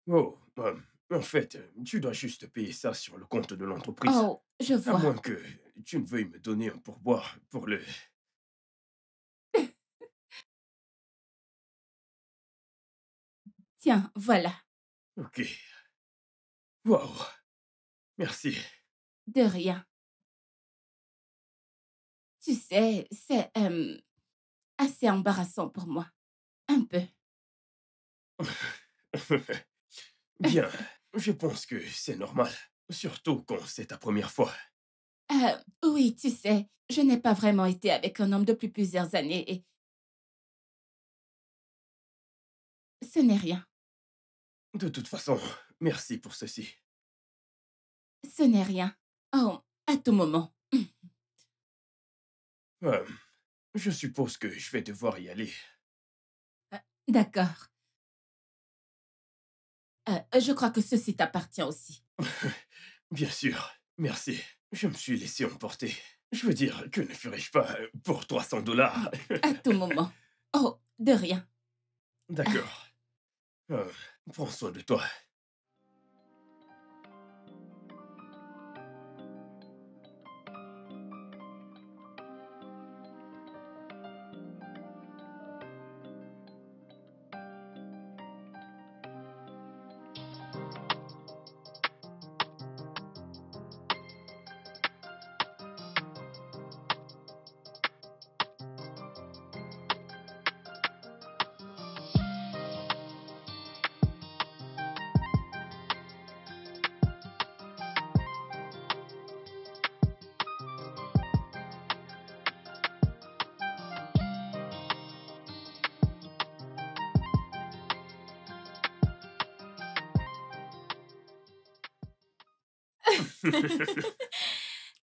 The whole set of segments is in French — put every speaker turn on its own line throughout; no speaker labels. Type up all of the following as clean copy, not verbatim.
Oh, en fait, tu dois juste payer ça sur le compte de l'entreprise.
Oh, je
À
vois.
moins que tu ne veuilles me donner un pourboire pour le...
Tiens, voilà.
Ok. Waouh. Merci.
De rien. Tu sais, c'est assez embarrassant pour moi. Un peu.
Bien. Je pense que c'est normal. Surtout quand c'est ta première fois.
Oui, tu sais, je n'ai pas vraiment été avec un homme depuis plusieurs années et ce n'est rien.
De toute façon, merci pour ceci.
Ce n'est rien. Oh, à tout moment.
Euh, je suppose que je vais devoir y aller.
D'accord. Je crois que ceci t'appartient aussi.
Bien sûr. Merci. Je me suis laissé emporter. Je veux dire, que ne ferais-je pas pour 300 $?
À tout moment. Oh, de rien.
D'accord. Euh, prends soin de toi.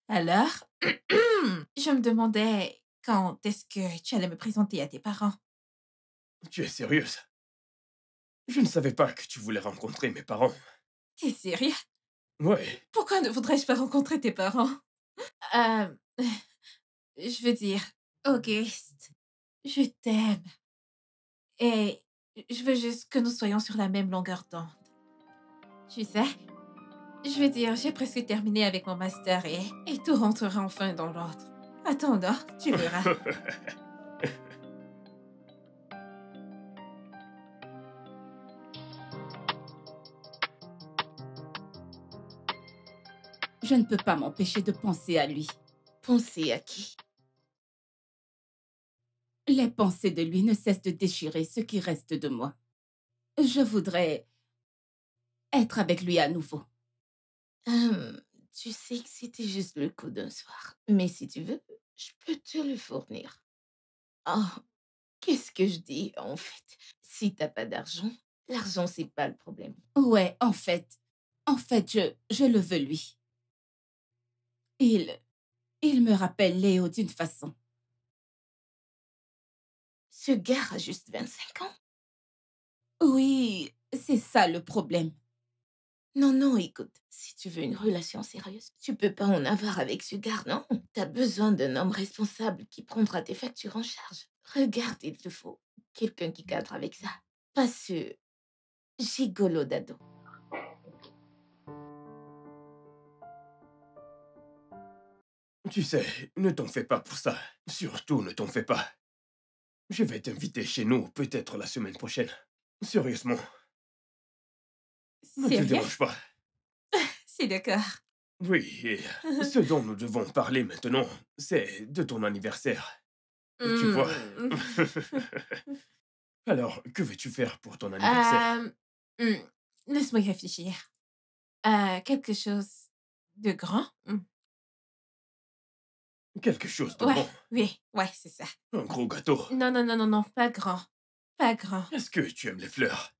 Alors, je me demandais quand est-ce que tu allais me présenter à tes parents.
Tu es sérieuse? Je ne savais pas que tu voulais rencontrer mes parents.
T'es sérieux?
Ouais.
Pourquoi ne voudrais-je pas rencontrer tes parents? Euh, je veux dire, Auguste, je t'aime et je veux juste que nous soyons sur la même longueur d'onde. Tu sais, je veux dire, j'ai presque terminé avec mon master et tout rentrera enfin dans l'ordre. Attends, tu verras.
Je ne peux pas m'empêcher de penser à lui.
Pensez à qui?
Les pensées de lui ne cessent de déchirer ce qui reste de moi. Je voudrais être avec lui à nouveau.
Hum, Tu sais que c'était juste le coup d'un soir. Mais si tu veux, je peux te le fournir. Oh, qu'est-ce que je dis en fait? Si t'as pas d'argent, l'argent c'est pas le problème.
Ouais, en fait, je le veux lui. Il, il me rappelle Léo d'une façon.
Ce gars a juste 25 ans.
Oui, c'est ça le problème.
Non, non, écoute, si tu veux une relation sérieuse, tu peux pas en avoir avec ce gars, non? T'as besoin d'un homme responsable qui prendra tes factures en charge. Regarde, il te faut quelqu'un qui cadre avec ça. Pas ce gigolo d'ado.
Tu sais, ne t'en fais pas pour ça. Surtout, ne t'en fais pas. Je vais t'inviter chez nous, peut-être la semaine prochaine. Sérieusement, ne te
Sérieux?
dérange pas.
C'est d'accord.
Oui, et ce dont nous devons parler maintenant, c'est de ton anniversaire. Tu vois.
Hmm.
Alors, que veux-tu faire pour ton anniversaire?
Euh, hmm, Laisse-moi y réfléchir. Quelque chose de grand?
Quelque chose de
Ouais,
grand.
oui, ouais, c'est ça.
Un gros gâteau.
Non, non, non, non, non, pas grand. Pas grand.
Est-ce que tu aimes les fleurs?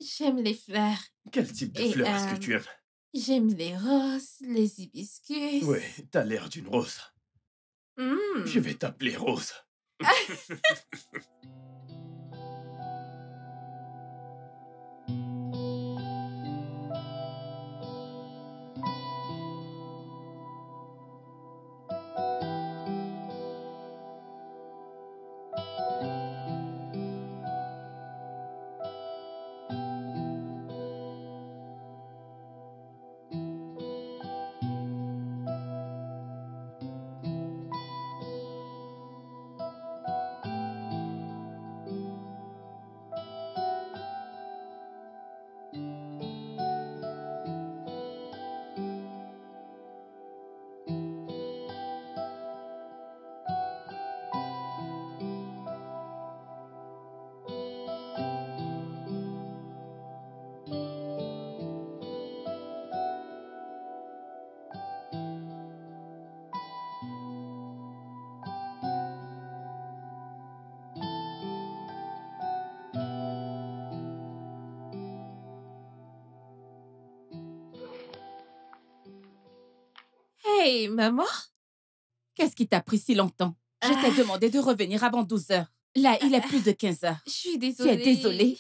J'aime les fleurs
Quel type de
et
fleurs est-ce que tu aimes?
j'aime les roses, les
Ouais,
hibiscus.
t'as l'air d'une rose. Je
Hmm.
vais t'appeler Rose.
Hey, maman?
Qu'est-ce qui t'a pris si longtemps? Je t'ai demandé de revenir avant 12 heures. Là, il est plus de 15 heures.
Je suis
Tu
désolée.
es désolée?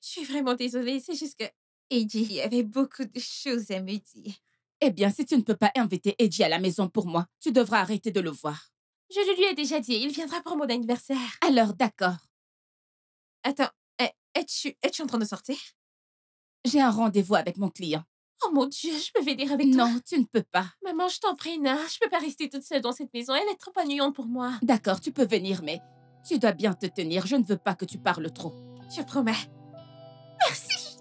Je suis vraiment désolée. C'est juste que Eiji avait beaucoup de choses à me dire.
Eh bien, si tu ne peux pas inviter Eiji à la maison pour moi, tu devras arrêter de le voir.
Je le lui ai déjà dit. Il viendra pour mon anniversaire.
Alors, d'accord.
Attends, es-tu en train de sortir?
J'ai un rendez-vous avec mon client.
Oh mon Dieu, je peux venir avec toi?
Non, tu ne peux pas.
Maman, je t'en prie, Na. Je peux pas rester toute seule dans cette maison. Elle est trop ennuyante pour moi.
D'accord, tu peux venir, mais tu dois bien te tenir. Je ne veux pas que tu parles trop.
Je promets. Merci.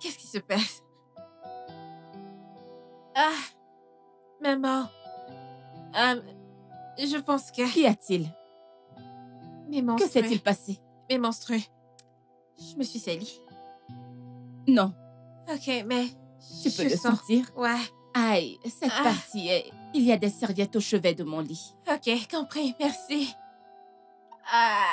Qu'est-ce qui se passe? Ah, maman. Je pense que
Qu'y a-t-il?
mes
Que
menstrues.
s'est-il passé?
Mes menstrues. Je me suis salie.
Non,
Ok, mais
tu peux
je
le
sens.
sentir.
Ouais.
Aïe, cette
Ah.
partie est... Il y a des serviettes au chevet de mon lit.
Ok, compris. Merci. Ah.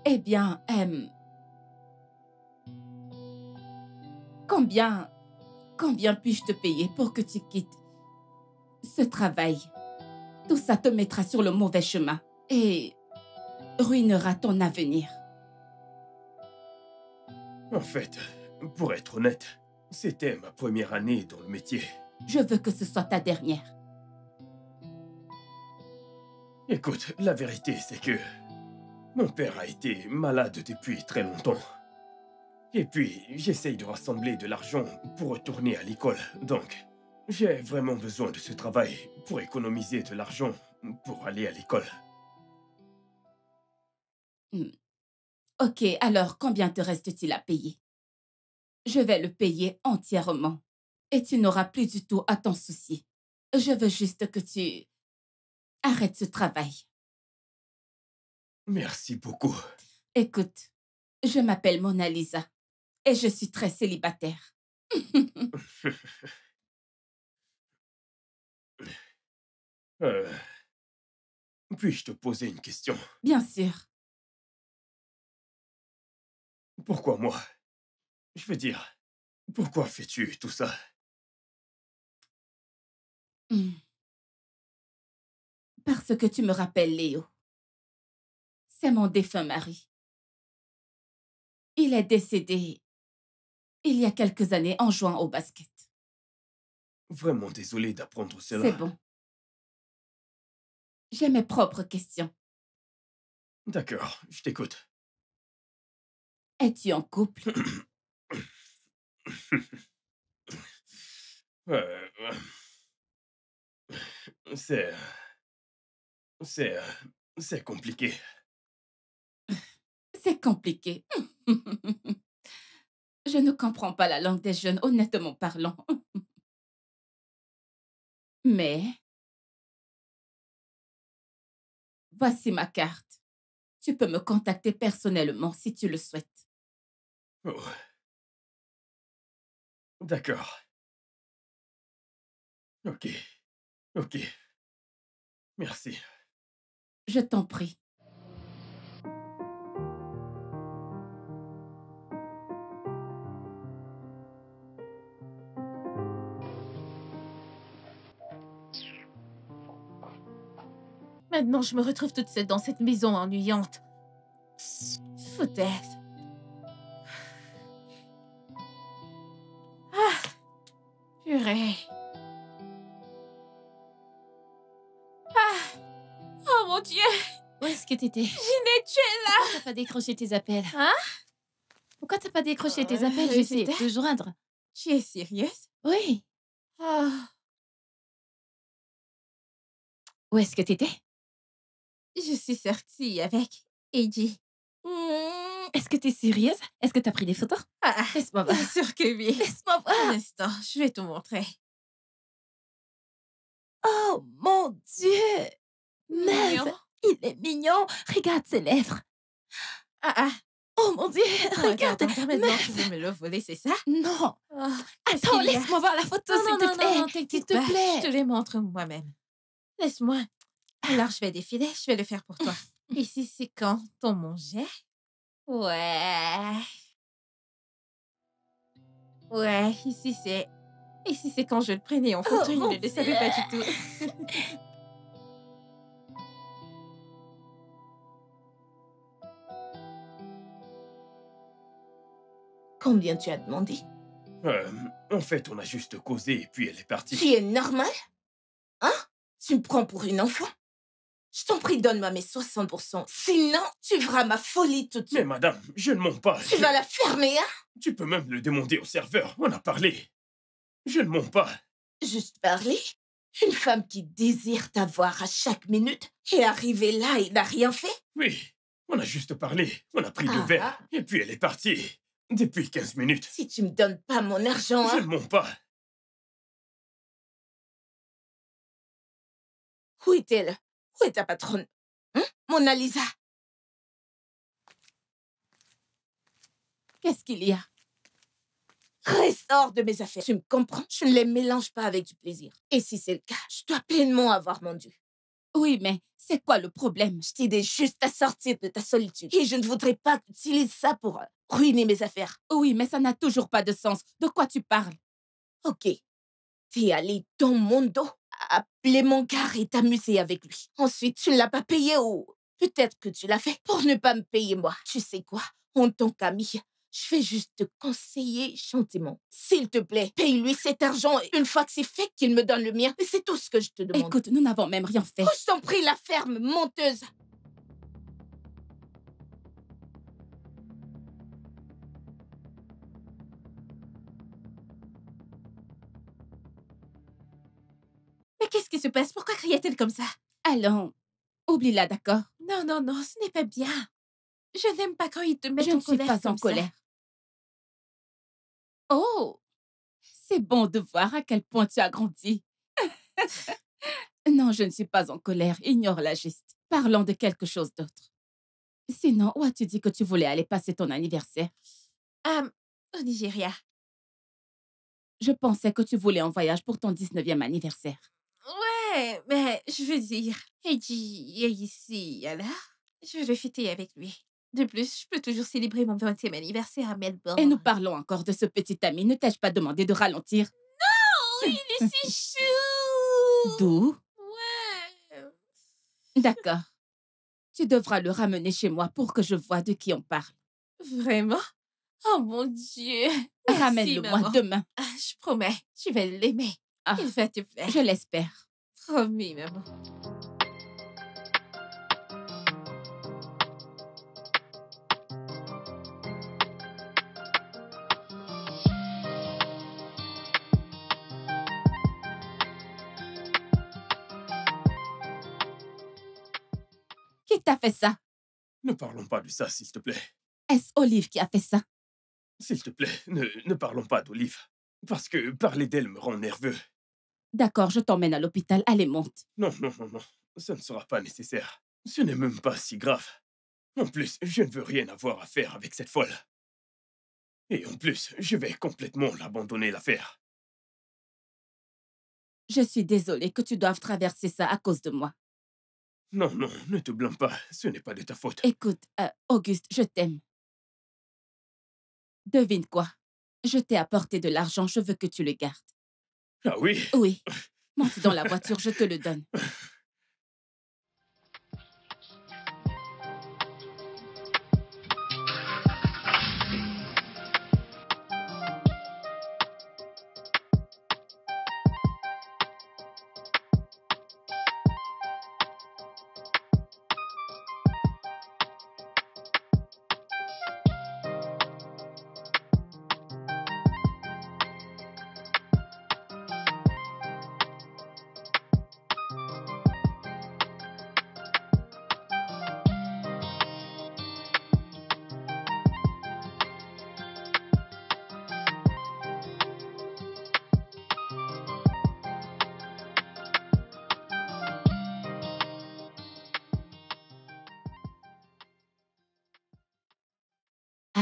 Eh bien, combien puis-je te payer pour que tu quittes ce travail? Tout ça te mettra sur le mauvais chemin et ruinera ton avenir.
En fait, pour être honnête, c'était ma première année dans le métier.
Je veux que ce soit ta dernière.
Écoute, la vérité, c'est que mon père a été malade depuis très longtemps. Et puis, j'essaye de rassembler de l'argent pour retourner à l'école. Donc, j'ai vraiment besoin de ce travail pour économiser de l'argent pour aller à l'école.
Ok, alors combien te reste-t-il à payer? Je vais le payer entièrement et tu n'auras plus du tout à t'en soucier. Je veux juste que tu arrêtes ce travail.
Merci beaucoup.
Écoute, je m'appelle Mona Lisa et je suis très célibataire.
Puis-je te poser une question?
Bien sûr.
Pourquoi moi? Je veux dire, pourquoi fais-tu tout ça?
Parce que tu me rappelles Léo. C'est mon défunt mari. Il est décédé il y a quelques années en jouant au basket.
Vraiment désolé d'apprendre cela.
C'est bon. J'ai mes propres questions.
D'accord, je t'écoute.
Es-tu en couple?
Euh, C'est... C'est compliqué.
C'est compliqué. Je ne comprends pas la langue des jeunes, honnêtement parlant. Mais voici ma carte. Tu peux me contacter personnellement si tu le souhaites.
Oh. D'accord. Ok. Ok. Merci.
Je t'en prie.
Maintenant, je me retrouve toute seule dans cette maison ennuyante. Foutaise. Ah, purée. Ah, oh mon Dieu,
Où est-ce que t'étais?
Ginette, tu es là.
Pourquoi t'as pas décroché tes appels?
Hein?
Pourquoi t'as pas décroché tes appels? J'essaie de
c'était-
te joindre.
Tu es sérieuse?
Oui.
Ah,
Où est-ce que t'étais?
je suis sortie avec Eiji.
Est-ce que t'es sérieuse? Est-ce que t'as pris des photos?
Ah,
Laisse-moi voir.
bien sûr que oui.
Laisse-moi
Un
voir.
instant, je vais te montrer.
Oh mon Dieu! Meuf,
Mignon.
Il est mignon. Regarde ses lèvres.
Ah, ah.
Oh mon Dieu, regarde.
Attends, maintenant,
Meuf.
tu veux me le voler, c'est ça?
Non.
Oh, qu'est-ce
Attends,
qu'il y a?
laisse-moi voir la photo,
Non,
s'il
non,
te
non,
plaît.
non, non,
S'il
t'inquiète
te
pas.
plaît.
Je te les montre moi-même. Laisse-moi. Alors, je vais défiler. Je vais le faire pour toi. Ici, c'est quand ton manger. Ouais. Ouais, ici, c'est... Ici, c'est quand je le prenais en photo.
Oh,
Il
mon
ne le savait pas du tout.
Combien tu as demandé?
En fait, on a juste causé et puis elle est partie.
Tu es normal? Hein? Tu me prends pour une enfant? Je t'en prie, donne-moi mes 60%. Sinon, tu feras ma folie tout de
Mais
suite.
madame, je ne mens pas.
Tu vas la fermer, hein?
Tu peux même le demander au serveur. On a parlé. Je ne mens pas.
Juste parler? Une femme qui désire t'avoir à chaque minute et arriver là, il n'a rien fait?
Oui, on a juste parlé. On a pris deux
Ah,
verres.
ah.
Et puis elle est partie. Depuis 15 minutes.
Si tu me donnes pas mon argent,
Je
hein?
ne mens pas.
Où est-elle? Où est ta patronne? Hein? Mona Lisa?
Qu'est-ce qu'il y a?
Reste hors de mes affaires. Tu me comprends? Je ne les mélange pas avec du plaisir. Et si c'est le cas, je dois pleinement avoir mon dû.
Oui, mais c'est quoi le problème?
Je t'aidais juste à sortir de ta solitude. Et je ne voudrais pas que tu utilises ça pour ruiner mes affaires.
Oui, mais ça n'a toujours pas de sens. De quoi tu parles?
Ok. T'es allé dans mon dos, appeler mon gars et t'amuser avec lui. Ensuite, tu ne l'as pas payé ou peut-être que tu l'as fait pour ne pas me payer moi. Tu sais quoi? En tant qu'ami, je vais juste te conseiller gentiment. S'il te plaît, paye-lui cet argent et une fois que c'est fait, qu'il me donne le mien. Et c'est tout ce que je te demande.
Écoute, nous n'avons même rien fait.
Oh, je t'en prie, la ferme, menteuse.
Mais qu'est-ce qui se passe? Pourquoi criait-elle comme ça?
Allons, oublie-la, d'accord?
Non, non, non, ce n'est pas bien. Je n'aime pas quand ils te mettent
Je
en
ne suis
colère
pas
comme
en
ça.
colère. Oh, c'est bon de voir à quel point tu as grandi. Non, je ne suis pas en colère. Ignore la geste. Parlons de quelque chose d'autre. Sinon, où as-tu dit que tu voulais aller passer ton anniversaire?
Au Nigeria.
Je pensais que tu voulais en voyage pour ton 19e anniversaire.
Ouais, mais je veux dire, Eiji est ici, alors je vais le fêter avec lui. De plus, je peux toujours célébrer mon 20e anniversaire à Melbourne.
Et nous parlons encore de ce petit ami. Ne t'ai-je pas demandé de ralentir?
Oh, il est si chou!
D'où?
Ouais.
D'accord. Tu devras le ramener chez moi pour que je voie de qui on parle.
Vraiment? Oh mon Dieu! Merci,
Ramène-le-moi
maman.
demain.
Ah, je promets, tu vas l'aimer.
Ah,
Il va te plaire.
je l'espère.
Promis, maman.
Qui t'a fait ça?
Ne parlons pas de ça, s'il te plaît.
Est-ce Olive qui a fait ça?
S'il te plaît, ne parlons pas d'Olive. Parce que parler d'elle me rend nerveux.
D'accord, je t'emmène à l'hôpital. Allez, monte.
Non, non, non, non. Ça ne sera pas nécessaire. Ce n'est même pas si grave. En plus, je ne veux rien avoir à faire avec cette folle. Et en plus, je vais complètement l'abandonner, l'affaire.
Je suis désolée que tu doives traverser ça à cause de moi.
Non, non, ne te blâme pas. Ce n'est pas de ta faute.
Écoute, Auguste, je t'aime. Devine quoi? Je t'ai apporté de l'argent, je veux que tu le gardes.
Ah oui?
Oui. Monte dans la voiture, je te le donne.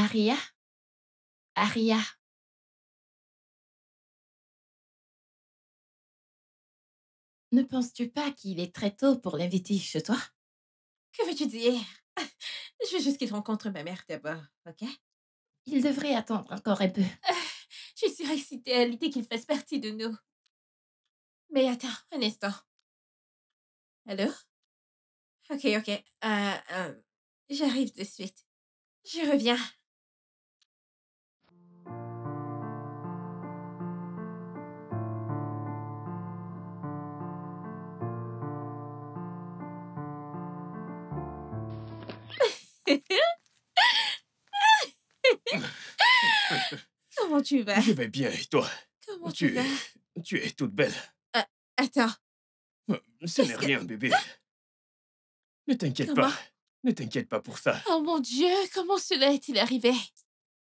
Aria? Aria? Ne penses-tu pas qu'il est très tôt pour l'inviter chez toi?
Que veux-tu dire? Je veux juste qu'il rencontre ma mère d'abord, ok?
Il devrait attendre encore un peu.
Je suis excitée à l'idée qu'il fasse partie de nous. Mais attends, un instant. Allô? Ok, ok. J'arrive de suite. Je reviens. Comment tu vas?
Je vais bien, et toi?
Comment tu vas?
Tu es toute belle.
Attends.
Ce n'est
Qu'est-ce que-
rien, bébé. Ne t'inquiète
Comment?
pas. Ne t'inquiète pas pour ça.
Oh mon Dieu, comment cela est-il arrivé?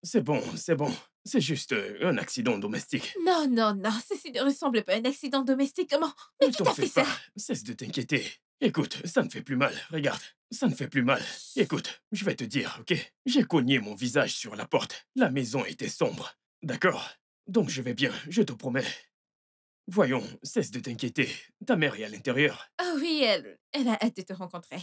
C'est bon, c'est bon. C'est juste un accident domestique.
Non, non, non, ceci ne ressemble pas à un accident domestique. Comment? Mais
Ne
qui
t'en
t'a
fais
fait
pas.
ça?
Cesse de t'inquiéter. Écoute, ça ne fait plus mal. Regarde, ça ne fait plus mal. Écoute, je vais te dire, ok? J'ai cogné mon visage sur la porte. La maison était sombre. D'accord? Donc je vais bien, je te promets. Voyons, cesse de t'inquiéter. Ta mère est à l'intérieur.
Oh oui, elle a hâte de te rencontrer.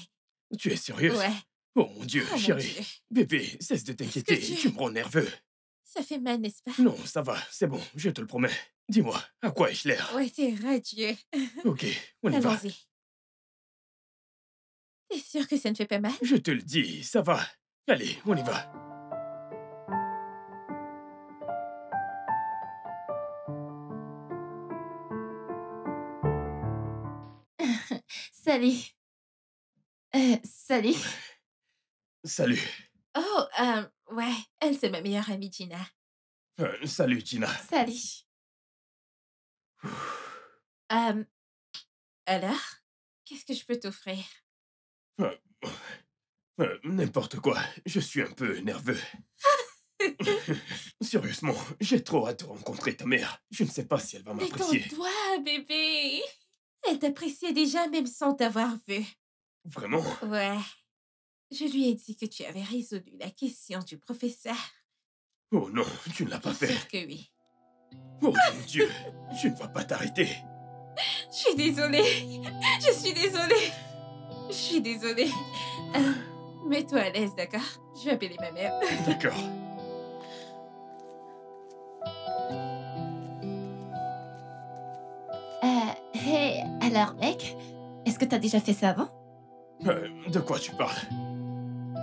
Tu es sérieuse?
Ouais.
Oh mon Dieu,
Oh mon
chérie.
Dieu.
Bébé, cesse de t'inquiéter.
tu-
Tu me rends nerveux.
Ça fait mal, n'est-ce pas?
Non, ça va, c'est bon, je te le promets. Dis-moi, à quoi ai-je l'air?
Ouais, t'es radieux.
Ok, on y va.
Allons-y. T'es sûr que ça ne fait pas mal?
Je te le dis, ça va. Allez, on y va.
Salut. Salut.
Salut.
Oh, ouais, elle, c'est ma meilleure amie, Gina.
Salut, Gina.
Salut.
Alors, qu'est-ce que je peux t'offrir?
N'importe quoi, je suis un peu nerveux. Sérieusement, j'ai trop hâte de rencontrer ta mère. Je ne sais pas si elle va m'apprécier.
Détends-toi, bébé. Elle t'appréciait déjà même sans t'avoir vu.
Vraiment?
Ouais. Je lui ai dit que tu avais résolu la question du professeur.
Oh non, tu ne l'as pas
Bien
fait.
sûr que oui.
Oh mon Dieu, tu ne vas pas t'arrêter.
Je suis désolée. Je suis désolée. Je suis désolée. Mets-toi à l'aise, d'accord? Je vais appeler ma mère.
D'accord.
Hey, alors mec, est-ce que t'as déjà fait ça avant?
De quoi tu parles?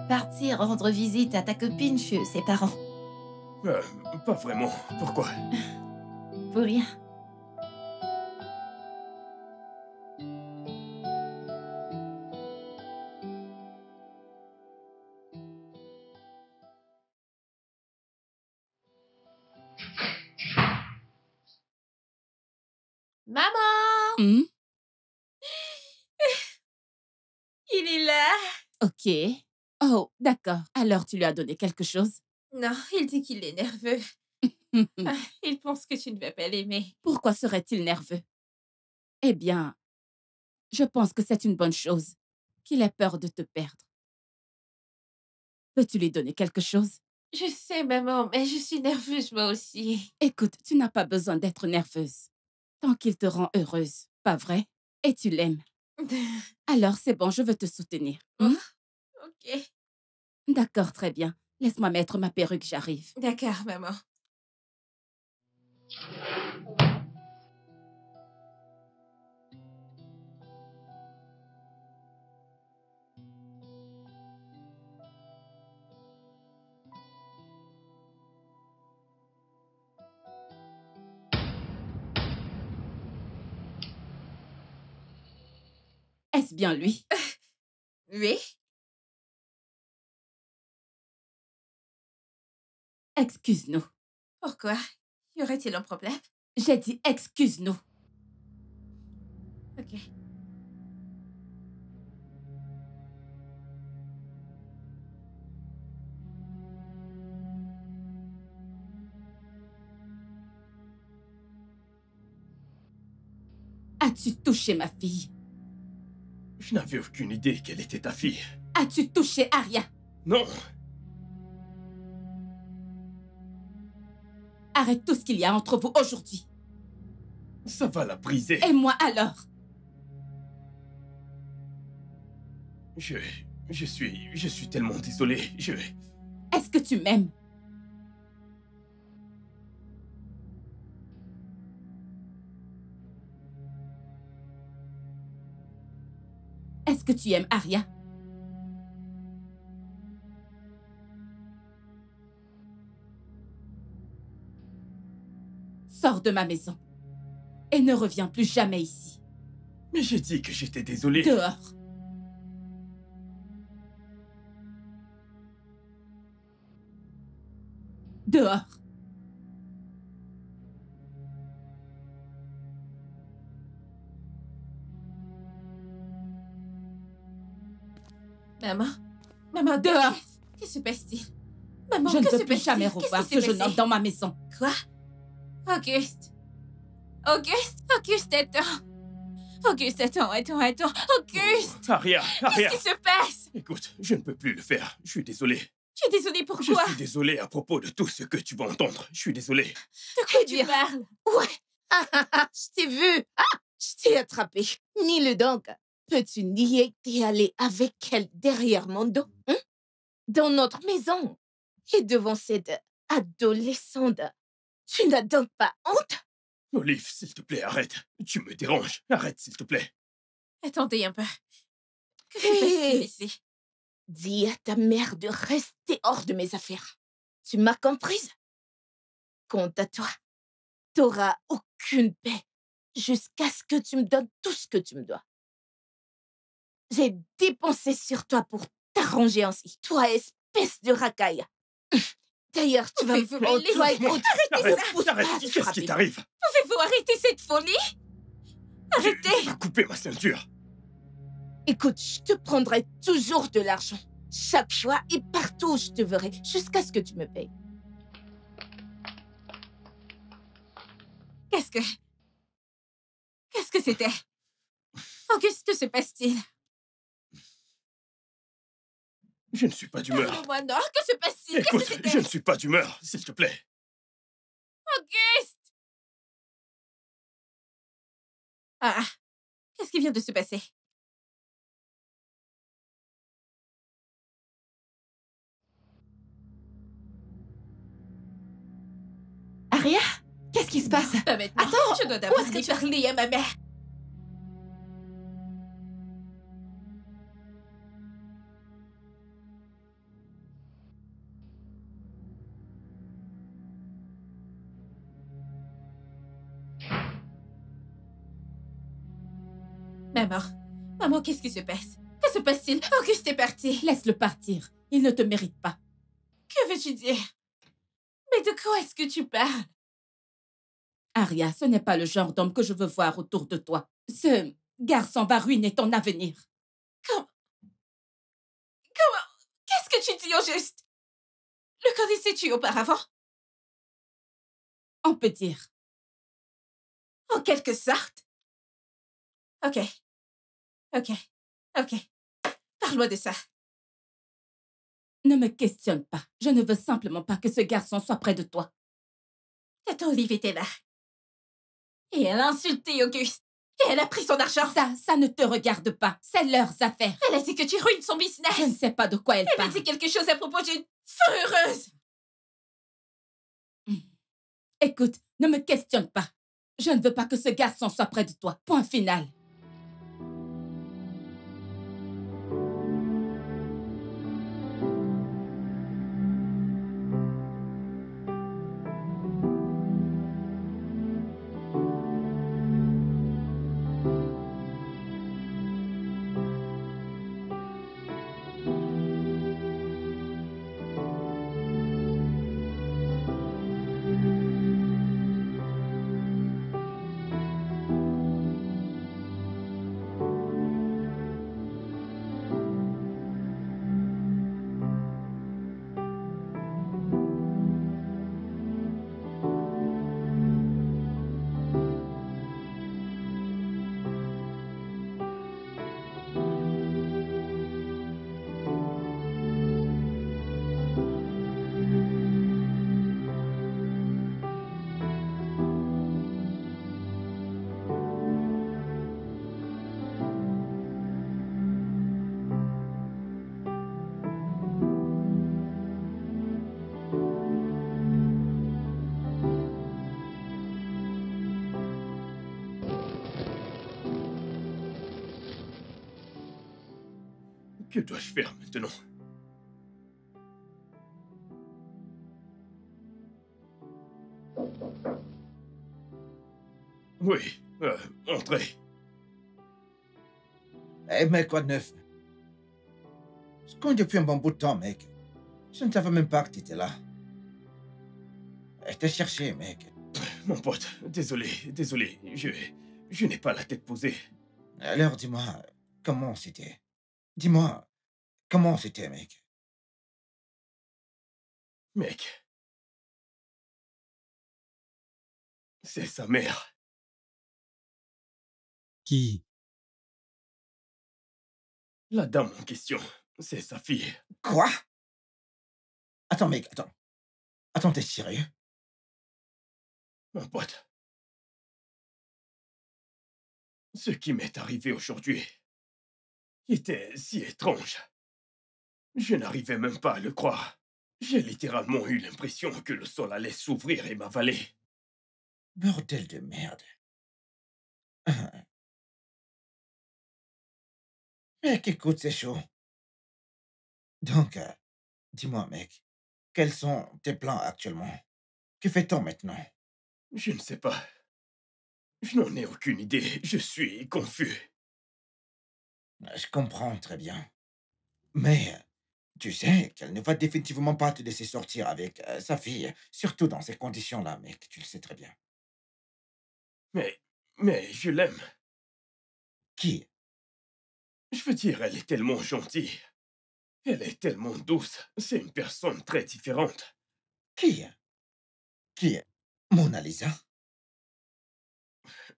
Partir rendre visite à ta copine chez ses parents.
Pas vraiment. Pourquoi?
Pour rien.
Maman!
Hmm?
Il est là!
Ok. Oh, d'accord. Alors, tu lui as donné quelque chose?
Non, il dit qu'il est nerveux. Il pense que tu ne vas pas l'aimer.
Pourquoi serait-il nerveux? Eh bien, je pense que c'est une bonne chose qu'il ait peur de te perdre. Peux-tu lui donner quelque chose?
Je sais, maman, mais je suis nerveuse moi aussi.
Écoute, tu n'as pas besoin d'être nerveuse. Tant qu'il te rend heureuse, pas vrai? Et tu l'aimes. Alors, c'est bon, je veux te soutenir. Hmm?
Ok.
D'accord, très bien. Laisse-moi mettre ma perruque, j'arrive.
D'accord, maman.
Est-ce bien lui?
Oui?
Excuse-nous.
Pourquoi? Y aurait-il un problème?
J'ai dit excuse-nous.
Ok.
As-tu touché ma fille?
Je n'avais aucune idée qu'elle était ta fille.
As-tu touché Aria?
Non!
arrête tout ce qu'il y a entre vous aujourd'hui.
Ça va la briser.
Et moi alors?
Je suis tellement désolé.
Est-ce que tu m'aimes? Est-ce que tu aimes Arya? Sors de ma maison et ne reviens plus jamais ici.
Mais j'ai dit que j'étais désolé.
Dehors. Dehors.
Maman,
Dehors.
Que se passe-t-il? Maman,
Je ne
que
veux
se
plus
passe-t-il?
jamais
Qu'est-ce
revoir
qui
ce
s'est
jeune homme
passé?
dans ma maison.
Quoi? Auguste, attends. Auguste,
Aria,
qu'est-ce qui se passe?
Écoute, je ne peux plus le faire. Je suis désolé.
Tu es désolée
Je
pourquoi?
suis désolé à propos de tout ce que tu vas entendre. Je suis désolé.
De quoi tu parles?
Ouais. Je t'ai vu. Je t'ai attrapé. Nie-le donc. Peux-tu nier que t'es allé avec elle derrière mon dos? Hein? Dans notre maison. Et devant cette adolescente. Tu n'as donc pas honte?
Olive, s'il te plaît, arrête. Tu me déranges. Arrête, s'il te plaît.
Attendez un peu. Que se passe-t-il ici?
Dis à ta mère de rester hors de mes affaires. Tu m'as comprise? Quant à toi, t'auras aucune paix jusqu'à ce que tu me donnes tout ce que tu me dois. J'ai dépensé sur toi pour t'arranger ainsi. Toi, espèce de racaille. D'ailleurs, tu vas me
Pouvez-vous
prendre
me
toi et
laisser-
autres.
Arrête, qu'est-ce qui t'arrive?
Pouvez-vous arrêter cette folie? Arrêtez!
Tu vas couper ma ceinture.
Écoute, je te prendrai toujours de l'argent. Chaque fois et partout où je te verrai, jusqu'à ce que tu me payes.
Qu'est-ce que c'était? Auguste, que se passe-t-il?
Je ne suis pas d'humeur.
Parle-moi, non, que se passe-t-il? Qu'est-ce
Écoute,
que c'était?
je ne suis pas d'humeur, s'il te plaît.
Auguste! Ah, qu'est-ce qui vient de se passer?
Aria, qu'est-ce qui se passe?
Pas maintenant.
Attends,
Je dois d'abord
où est-ce que tu-
parler à ma mère. Maman, qu'est-ce qui se passe? Que se passe-t-il? Auguste est parti.
Laisse-le partir. Il ne te mérite pas.
Que veux-tu dire? Mais de quoi est-ce que tu parles?
Arya, ce n'est pas le genre d'homme que je veux voir autour de toi. Ce garçon va ruiner ton avenir.
Qu'est-ce que tu dis au juste? Le connaissais-tu auparavant?
On peut dire.
En quelque sorte. Ok. Parle-moi de ça.
Ne me questionne pas. Je ne veux simplement pas que ce garçon soit près de toi.
Tata Olive était là. Et elle a insulté Auguste. Et elle a pris son argent.
Ça ne te regarde pas. C'est leurs affaires.
Elle a dit que tu ruines son business.
Je ne sais pas de quoi elle
Elle a
parle.
dit quelque chose à propos d'une fourreuse.
Écoute, ne me questionne pas. Je ne veux pas que ce garçon soit près de toi. Point final.
Que dois-je faire maintenant? Oui, entrez.
Eh mec, quoi de neuf? Je compte depuis un bon bout de temps, mec. Je ne savais même pas que tu étais là. Je t'ai cherché, mec.
Mon pote, désolé, je n'ai pas la tête posée.
Alors, dis-moi, comment c'était? Dis-moi, comment c'était, mec?
Mec, c'est sa mère.
Qui?
La dame en question, c'est sa fille.
Quoi? Attends, mec, attends. Attends, t'es sérieux?
Mon pote, ce qui m'est arrivé aujourd'hui était si étrange. Je n'arrivais même pas à le croire. J'ai littéralement eu l'impression que le sol allait s'ouvrir et m'avaler.
Bordel de merde. Mec, écoute, c'est chaud. Donc, dis-moi, mec, quels sont tes plans actuellement? Que fait-on maintenant?
Je ne sais pas. Je n'en ai aucune idée. Je suis confus.
Je comprends très bien. Mais, tu sais qu'elle ne va définitivement pas te laisser sortir avec sa fille, surtout dans ces conditions-là, mec, tu le sais très bien.
Mais je l'aime.
Qui?
Je veux dire, elle est tellement gentille. Elle est tellement douce. C'est une personne très différente.
Qui? Qui? Mona Lisa?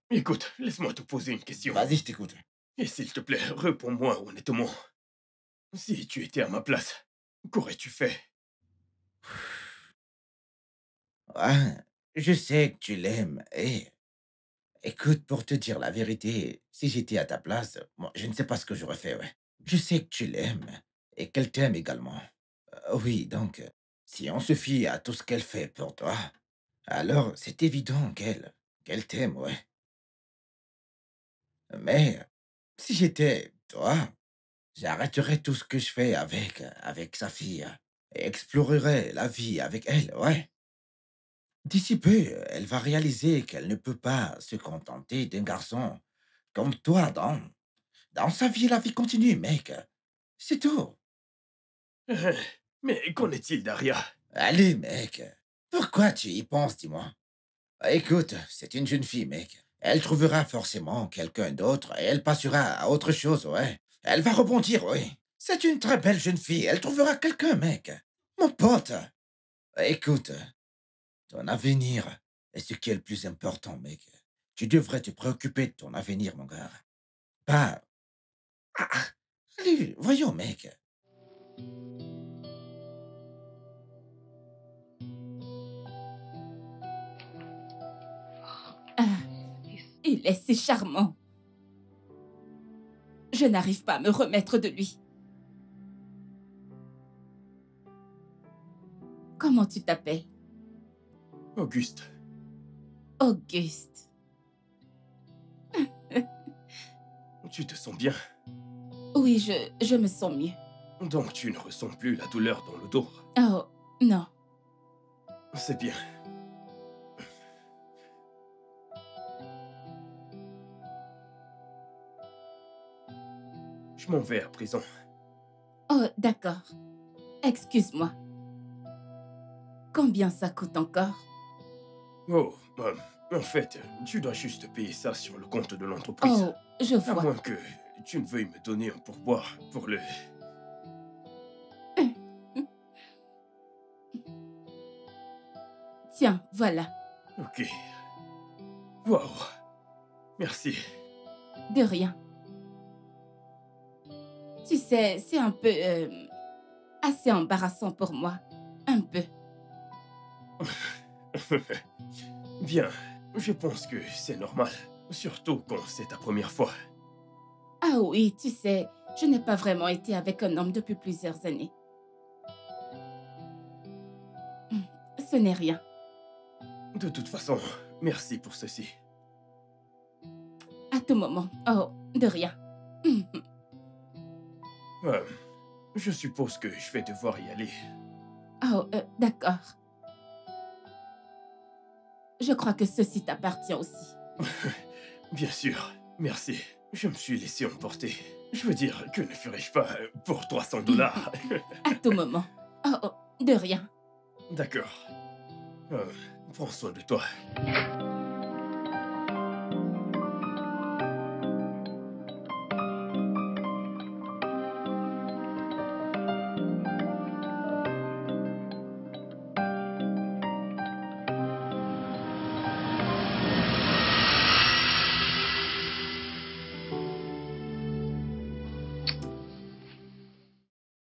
Écoute, laisse-moi te poser une question.
Vas-y, je t'écoute.
Et s'il te plaît, réponds-moi honnêtement. Si tu étais à ma place, qu'aurais-tu fait?
Ouais, je sais que tu l'aimes et écoute, pour te dire la vérité, si j'étais à ta place, moi, je ne sais pas ce que j'aurais fait, ouais. Je sais que tu l'aimes et qu'elle t'aime également. Oui, donc, si on se fie à tout ce qu'elle fait pour toi, alors c'est évident qu'elle t'aime, ouais. Mais si j'étais toi, j'arrêterais tout ce que je fais avec sa fille et explorerais la vie avec elle, ouais. D'ici peu, elle va réaliser qu'elle ne peut pas se contenter d'un garçon comme toi dans sa vie, la vie continue, mec. C'est tout.
Mais qu'en est-il d'Aria?
Allez, mec. Pourquoi tu y penses, dis-moi? Écoute, c'est une jeune fille, mec. Elle trouvera forcément quelqu'un d'autre et elle passera à autre chose, ouais. Elle va rebondir, oui. C'est une très belle jeune fille. Elle trouvera quelqu'un, mec. Mon pote. Écoute, ton avenir est ce qui est le plus important, mec. Tu devrais te préoccuper de ton avenir, mon gars. Pas... Ah, allez, voyons, mec.
Ah, il est si charmant. Je n'arrive pas à me remettre de lui. Comment tu t'appelles?
Auguste,
Auguste.
tu te sens bien?
Oui, je me sens mieux.
Donc tu ne ressens plus la douleur dans le dos.
Oh, non.
C'est bien. Je m'en vais à présent.
Oh, d'accord. Excuse-moi. Combien ça coûte encore?
Oh, en fait, tu dois juste payer ça sur le compte de l'entreprise.
Oh, je
À
vois.
moins que tu ne veuilles me donner un pourboire pour le...
Tiens, voilà.
Ok. Waouh. Merci.
De rien. Tu sais, c'est un peu... assez embarrassant pour moi. Un peu.
Bien, je pense que c'est normal. Surtout quand c'est ta première fois.
Ah oui, tu sais, je n'ai pas vraiment été avec un homme depuis plusieurs années. Ce n'est rien.
De toute façon, merci pour ceci.
À tout moment. Oh, de rien.
Je suppose que je vais devoir y aller.
Oh, d'accord. Je crois que ceci t'appartient aussi.
Bien sûr, merci. Je me suis laissé emporter. Je veux dire, que ne ferais-je pas pour 300 $?
À tout moment. Oh, oh, de rien.
D'accord. Prends soin de toi.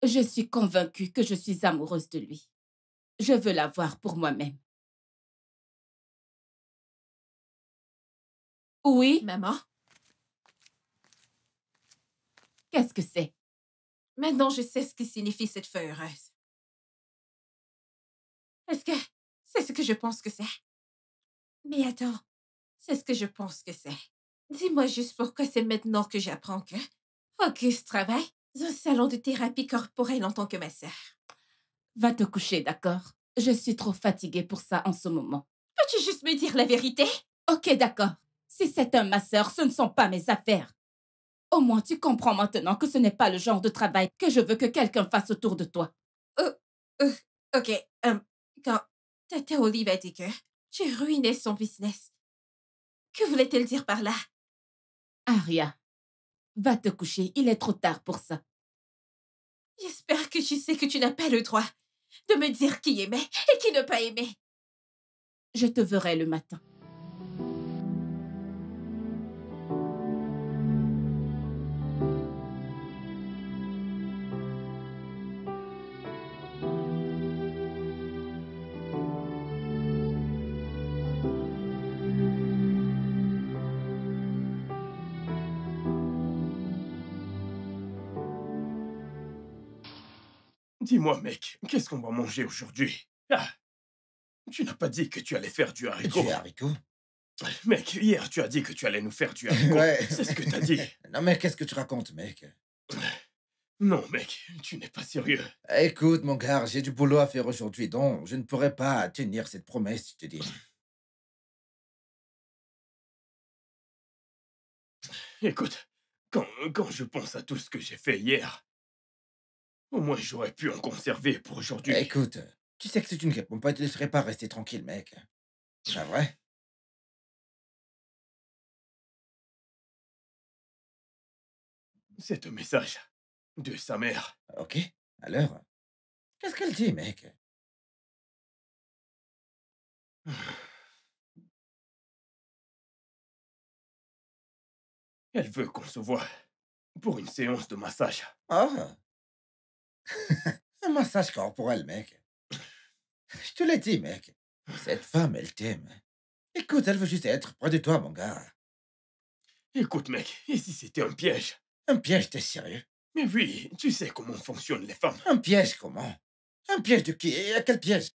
Je suis convaincue que je suis amoureuse de lui. Je veux l'avoir pour moi-même. Oui,
Maman,
qu'est-ce que c'est?
maintenant je sais ce que signifie cette feuille heureuse. Est-ce que c'est ce que je pense que c'est? Mais attends, c'est ce que je pense que c'est. Dis-moi juste pourquoi c'est maintenant que j'apprends que Auguste travaille dans un salon de thérapie corporelle en tant que masseur.
Va te coucher, d'accord? Je suis trop fatiguée pour ça en ce moment.
Peux-tu juste me dire la vérité?
Ok, d'accord. Si c'est un masseur, ce ne sont pas mes affaires. Au moins, tu comprends maintenant que ce n'est pas le genre de travail que je veux que quelqu'un fasse autour de toi.
Ok, quand Tata Olive a dit que tu ruinais son business, que voulait-elle dire par là?
Aria, va te coucher, il est trop tard pour ça.
J'espère que tu sais que tu n'as pas le droit de me dire qui aimait et qui ne pas aimé.
Je te verrai le matin.
Dis-moi, mec, qu'est-ce qu'on va manger aujourd'hui? Ah, tu n'as pas dit que tu allais faire du haricot.
Du haricot?
Mec, hier, tu as dit que tu allais nous faire du haricot.
Ouais.
C'est ce que t'as dit.
Non, mais qu'est-ce que tu racontes, mec?
Non, mec, tu n'es pas sérieux.
Écoute, mon gars, j'ai du boulot à faire aujourd'hui, donc je ne pourrais pas tenir cette promesse, je te dis.
Écoute, quand je pense à tout ce que j'ai fait hier, au moins j'aurais pu en conserver pour aujourd'hui.
Écoute, tu sais que si tu ne réponds pas, je te laisserai pas rester tranquille, mec. C'est vrai?
C'est un message de sa mère.
Ok, alors, qu'est-ce qu'elle dit, mec?
Elle veut qu'on se voie pour une séance de massage.
Oh! Un massage corporel, mec. Je te l'ai dit, mec. Cette femme, elle t'aime. Écoute, elle veut juste être près de toi, mon gars.
Écoute, mec, et si c'était un piège?
Un piège, t'es sérieux?
Mais oui, tu sais comment fonctionnent les femmes.
Un piège, comment? Un piège de qui? Et à quel piège?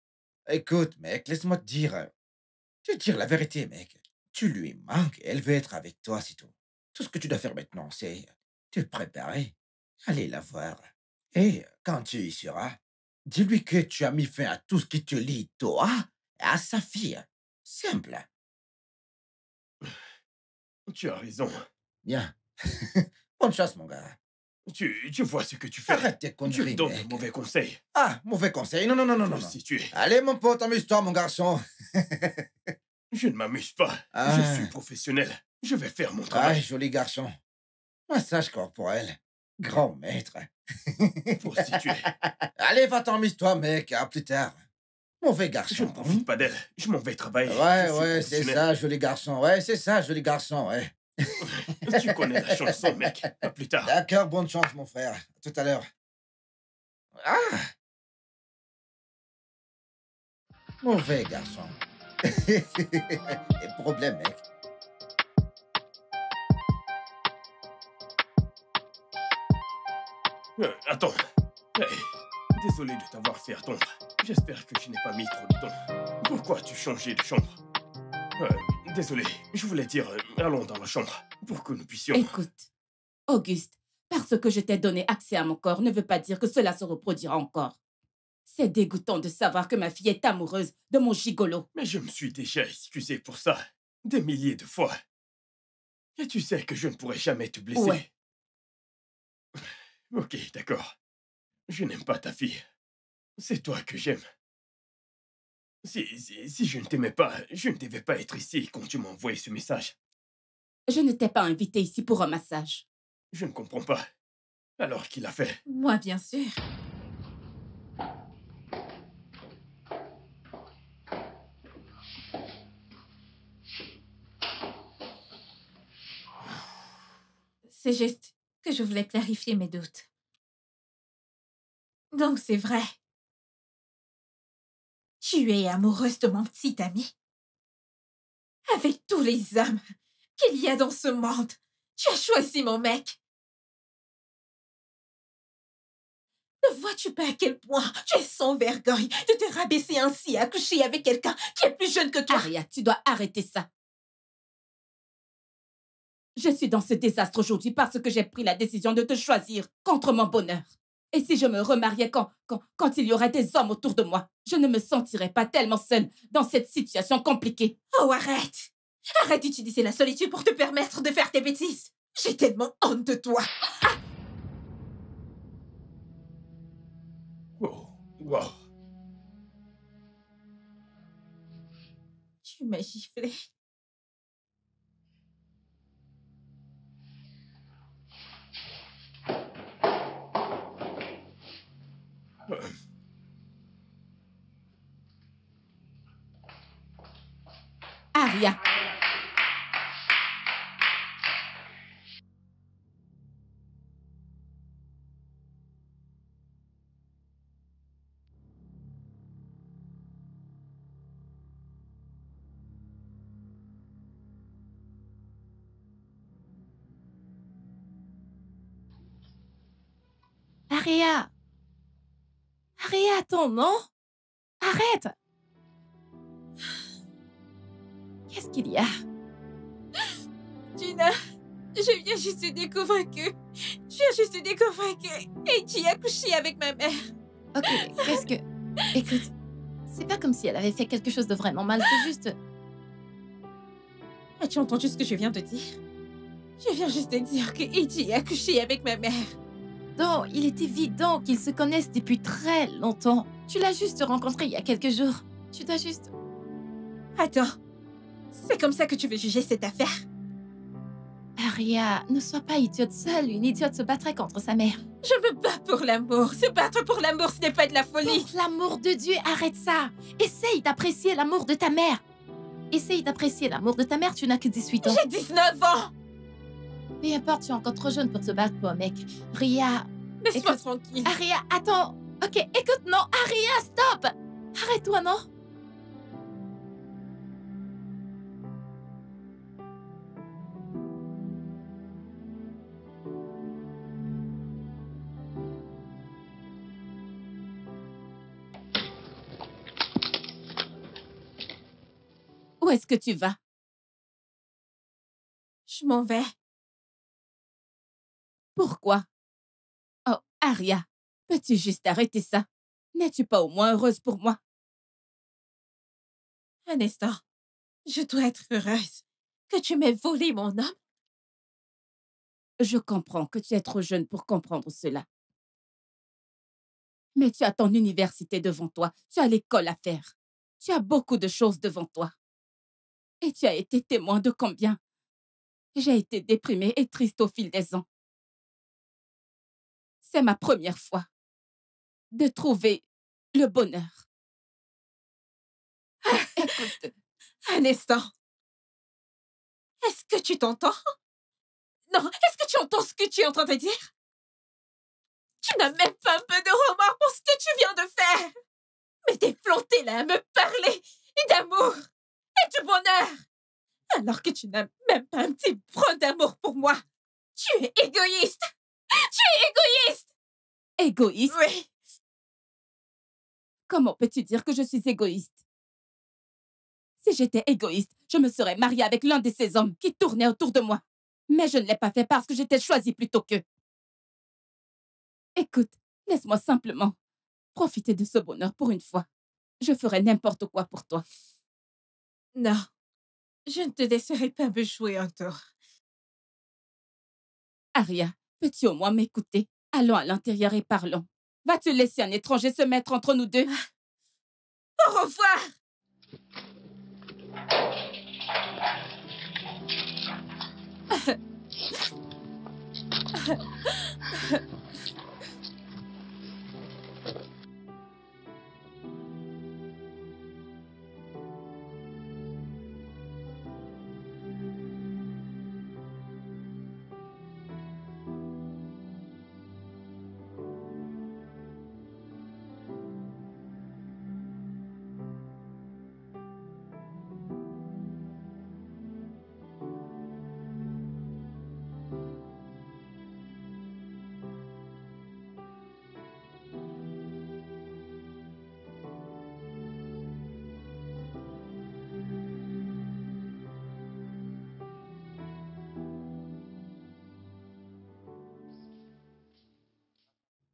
Écoute, mec, laisse-moi te dire. Te dire la vérité, mec. Tu lui manques et elle veut être avec toi, c'est tout. Tout ce que tu dois faire maintenant, c'est te préparer, aller la voir. Et quand tu y seras, dis-lui que tu as mis fin à tout ce qui te lie, toi, et à sa fille. Simple.
Tu as raison.
Bien. Bonne chance, mon gars.
Tu vois ce que tu fais.
Arrête tes
Tu
conneries,
me donnes de
mec.
mauvais conseils.
Ah, mauvais conseil. Non, non, non, non, non.
Pour
non.
situer.
Allez, mon pote, amuse-toi, mon garçon.
Je ne m'amuse pas.
Ah.
Je suis professionnel. Je vais faire mon
Ah,
travail.
joli garçon. Massage corporel. Grand maître.
Pour situer.
Allez, va-t'en, amuse-toi, mec. À plus tard. Mauvais garçon.
Je ne profite pas d'elle. Je m'en vais travailler.
Ouais,
Je suis
ouais, c'est
professionnel.
ça, joli garçon. Ouais, c'est ça, joli garçon, ouais.
Tu connais la chanson, mec. À plus tard.
D'accord, bonne chance, mon frère. À tout à l'heure. Ah! Mauvais garçon. Des problèmes, mec.
Attends. Hey, désolé de t'avoir fait attendre. J'espère que je n'ai pas mis trop de temps. Pourquoi as-tu changé de chambre? Désolé, je voulais dire, allons dans la chambre pour que nous puissions...
Écoute, Auguste, Parce que je t'ai donné accès à mon corps ne veut pas dire que cela se reproduira encore. C'est dégoûtant de savoir que ma fille est amoureuse de mon gigolo.
Mais je me suis déjà excusé pour ça, des milliers de fois. Et tu sais que je ne pourrai jamais te blesser.
Ouais.
Ok, d'accord. Je n'aime pas ta fille. C'est toi que j'aime. Si je ne t'aimais pas, je ne devais pas être ici quand tu m'as envoyé ce message.
Je ne t'ai pas invité ici pour un massage.
Je ne comprends pas. Alors qu'il a fait.
Moi, bien sûr. C'est juste que je voulais clarifier mes doutes. Donc, c'est vrai. Tu es amoureuse de mon petit ami. Avec tous les hommes qu'il y a dans ce monde, tu as choisi mon mec. Ne vois-tu pas à quel point tu es sans vergogne de te rabaisser ainsi à coucher avec quelqu'un qui est plus jeune que toi?
Aria, tu dois arrêter ça. Je suis dans ce désastre aujourd'hui parce que j'ai pris la décision de te choisir contre mon bonheur. Et si je me remariais quand il y aurait des hommes autour de moi, je ne me sentirais pas tellement seule dans cette situation compliquée.
Oh, arrête! Arrête d'utiliser la solitude pour te permettre de faire tes bêtises. J'ai tellement honte de toi.
Wow, wow.
Tu m'as giflé.
Aria.
Aria! Aria, attends, non? Arrête! Qu'est-ce qu'il y a?
Gina, je viens juste de découvrir que... Et tu as couché avec ma mère.
Ok, qu'est-ce que... Écoute, c'est pas comme si elle avait fait quelque chose de vraiment mal, c'est juste...
As-tu entendu ce que je viens de dire? Je viens juste de dire que Eiji a couché avec ma mère.
Non, il est évident qu'ils se connaissent depuis très longtemps. Tu l'as juste rencontré il y a quelques jours. Tu dois juste...
Attends, c'est comme ça que tu veux juger cette affaire?
Aria, ne sois pas idiote seule. Une idiote se battrait contre sa mère.
Je me bats pour l'amour. Se battre pour l'amour, ce n'est pas de la folie.
Pour l'amour de Dieu, arrête ça. Essaye d'apprécier l'amour de ta mère. Essaye d'apprécier l'amour de ta mère, tu n'as que 18 ans.
J'ai 19 ans.
Peu importe, tu es encore trop jeune pour te battre pour un mec. Ria...
Laisse-moi
Écoute,
tranquille.
Aria, attends. Ok, écoute, non. Aria, stop. Arrête-toi, non?
Où est-ce que tu vas?
Je m'en vais.
Pourquoi? Oh, Aria, peux-tu juste arrêter ça? N'es-tu pas au moins heureuse pour moi?
Un instant. Je dois être heureuse que tu m'aies volé mon homme.
Je comprends que tu es trop jeune pour comprendre cela. Mais tu as ton université devant toi, tu as l'école à faire. Tu as beaucoup de choses devant toi. Et tu as été témoin de combien j'ai été déprimée et triste au fil des ans. C'est ma première fois de trouver le bonheur. Écoute,
Un instant. Est-ce que tu t'entends? Non, est-ce que tu entends ce que tu es en train de dire? Tu n'as même pas un peu de remords pour ce que tu viens de faire. Mais t'es planté là à me parler d'amour et de bonheur. Alors que tu n'as même pas un petit brin d'amour pour moi. Tu es égoïste. Tu es égoïste.
égoïste?
Oui.
Comment peux-tu dire que je suis égoïste? Si j'étais égoïste, je me serais mariée avec l'un de ces hommes qui tournaient autour de moi. Mais je ne l'ai pas fait parce que j'étais choisie plutôt qu'eux. Écoute, laisse-moi simplement profiter de ce bonheur pour une fois. Je ferai n'importe quoi pour toi.
Non, je ne te laisserai pas me jouer un tour.
Aria, peux-tu au moins m'écouter? Allons à l'intérieur et parlons. Vas-tu laisser un étranger se mettre entre nous deux?
Au revoir!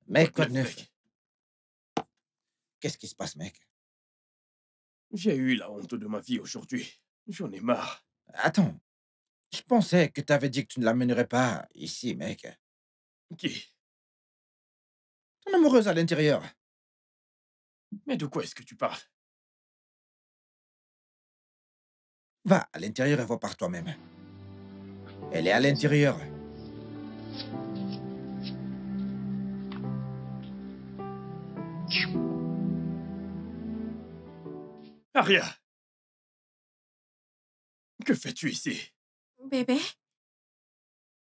Mec, quoi de
Neuf,
neuf?
mec.
Qu'est-ce qui se passe, mec?
J'ai eu la honte de ma vie aujourd'hui. J'en ai marre.
Attends, je pensais que t'avais dit que tu ne l'amènerais pas ici, mec.
Qui?
Ton amoureuse à l'intérieur.
Mais de quoi est-ce que tu parles?
Va à l'intérieur et vois par toi-même. Elle est à l'intérieur.
Aria! Que fais-tu ici?
Bébé?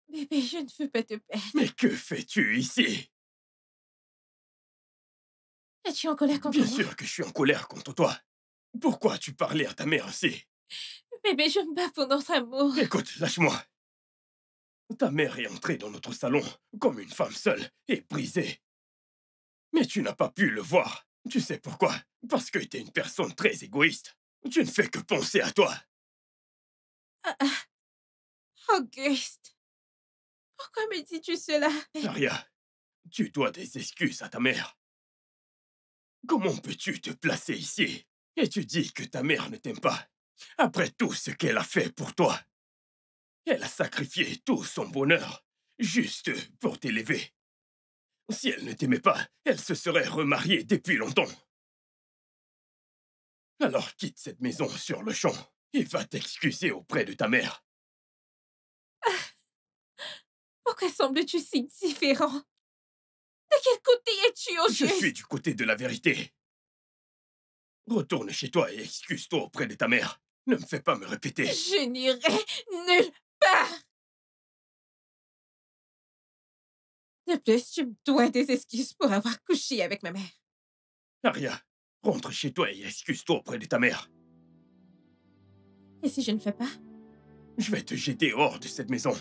Bébé, je ne veux pas te perdre.
Mais que fais-tu ici?
Es-tu en colère contre
Bien
moi?
sûr que je suis en colère contre toi. Pourquoi as-tu parlé à ta mère ainsi?
Bébé, je me bats pour notre amour.
Écoute, lâche-moi. Ta mère est entrée dans notre salon comme une femme seule et brisée. Mais tu n'as pas pu le voir. Tu sais pourquoi? Parce que tu es une personne très égoïste. Tu ne fais que penser à toi.
Auguste, pourquoi me dis-tu cela?
Aria, tu dois des excuses à ta mère. Comment peux-tu te placer ici et tu dis que ta mère ne t'aime pas, après tout ce qu'elle a fait pour toi? Elle a sacrifié tout son bonheur, juste pour t'élever. Si elle ne t'aimait pas, elle se serait remariée depuis longtemps. Alors quitte cette maison sur le champ et va t'excuser auprès de ta mère.
Pourquoi sembles-tu si différent? De quel côté es-tu,
Je
Auguste?
suis du côté de la vérité. Retourne chez toi et excuse-toi auprès de ta mère. Ne me fais pas me répéter.
Je n'irai nulle part. De plus, tu me dois des excuses pour avoir couché avec ma mère.
Aria, rentre chez toi et excuse-toi auprès de ta mère.
Et si je ne fais pas?
Je vais te jeter hors de cette maison.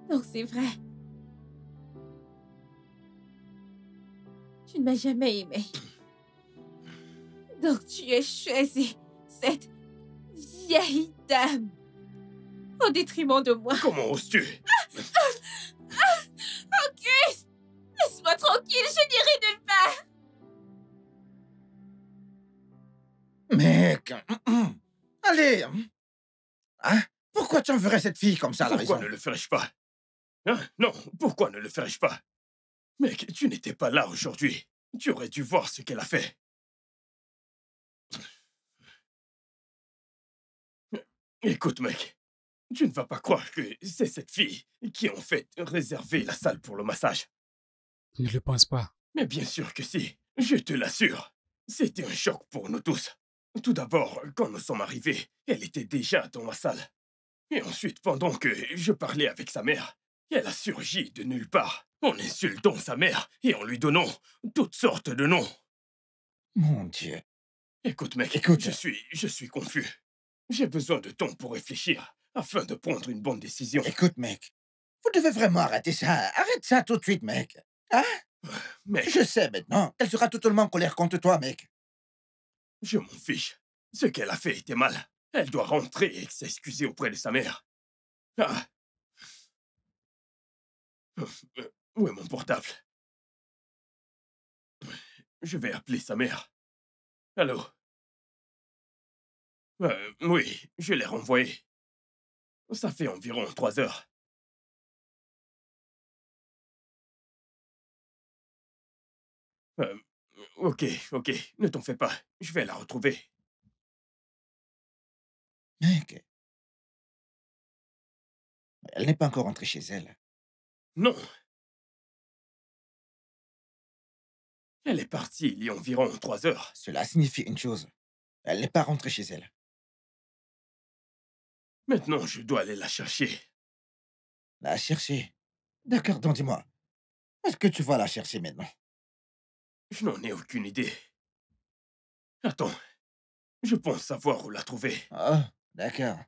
Donc c'est vrai. Tu ne m'as jamais aimé. Donc tu as choisi cette vieille dame au détriment de moi.
Comment oses-tu?
Auguste! Laisse-moi tranquille, je n'irai nulle part.
Mec, allez. Hein? Pourquoi tu enverrais cette fille comme ça à la
Pourquoi
maison?
ne le ferais-je pas? Hein? Non, pourquoi ne le ferais-je pas? Mec, tu n'étais pas là aujourd'hui. Tu aurais dû voir ce qu'elle a fait. Écoute, mec, tu ne vas pas croire que c'est cette fille qui a en fait réservé la salle pour le massage.
Je ne le pense pas.
Mais bien sûr que si, je te l'assure. C'était un choc pour nous tous. Tout d'abord, quand nous sommes arrivés, elle était déjà dans la salle. Et ensuite, pendant que je parlais avec sa mère, elle a surgi de nulle part, en insultant sa mère et en lui donnant toutes sortes de noms.
Mon Dieu.
Écoute, mec,
Écoute.
je suis confus. J'ai besoin de temps pour réfléchir, afin de prendre une bonne décision.
Écoute, mec. Vous devez vraiment arrêter ça. Arrête ça tout de suite, mec. Hein?
Mec,
Je sais maintenant qu'elle sera totalement en colère contre toi, mec.
je m'en fiche. Ce qu'elle a fait était mal. Elle doit rentrer et s'excuser auprès de sa mère. Ah. Où est mon portable? Je vais appeler sa mère. Allô? Oui, je l'ai renvoyé. Ça fait environ 3 heures. Euh, ok, ne t'en fais pas. Je vais la retrouver.
Mec, elle n'est pas encore rentrée chez elle.
Non. Elle est partie il y a environ 3 heures.
Cela signifie une chose. Elle n'est pas rentrée chez elle.
Maintenant, je dois aller la chercher.
La chercher. D'accord, donc dis-moi. Est-ce que tu vas la chercher maintenant?
Je n'en ai aucune idée. Attends, je pense savoir où la trouver.
Oh, d'accord.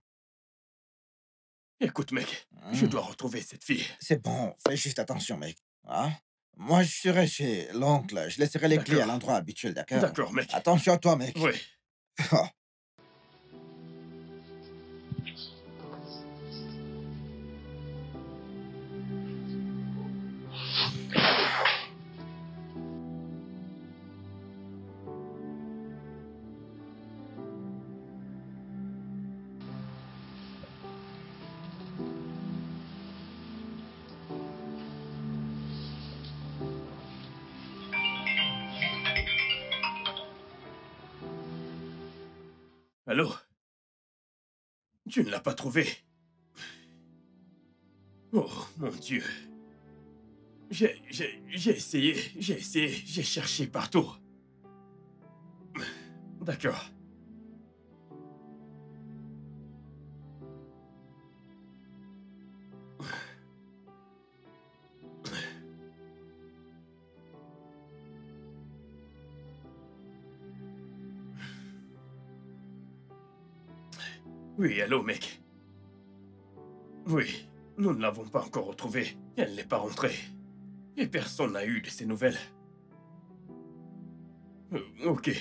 Écoute, mec, je dois retrouver cette fille.
C'est bon, fais juste attention, mec. Hein? Moi, je serai chez l'oncle. Je laisserai les clés à l'endroit habituel, d'accord?
D'accord, mec.
Attention à toi, mec.
Oui. Allô? Tu ne l'as pas trouvé? Oh, mon Dieu. J'ai essayé, j'ai cherché partout. D'accord. Oui, allô, mec. Oui, nous ne l'avons pas encore retrouvée. Elle n'est pas rentrée. Et personne n'a eu de ses nouvelles. Ok.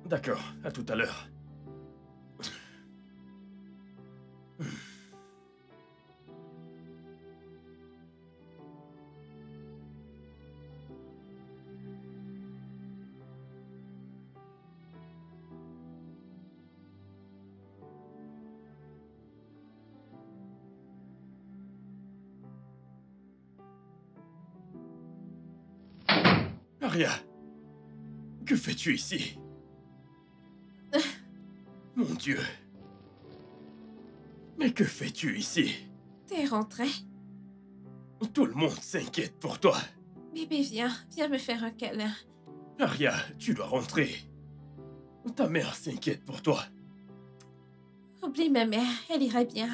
D'accord, à tout à l'heure. Aria, que fais-tu ici? Mon Dieu. Mais que fais-tu ici?
T'es rentré?
Tout le monde s'inquiète pour toi.
Bébé, viens me faire un câlin.
Aria, tu dois rentrer. Ta mère s'inquiète pour toi.
Oublie ma mère, elle ira bien.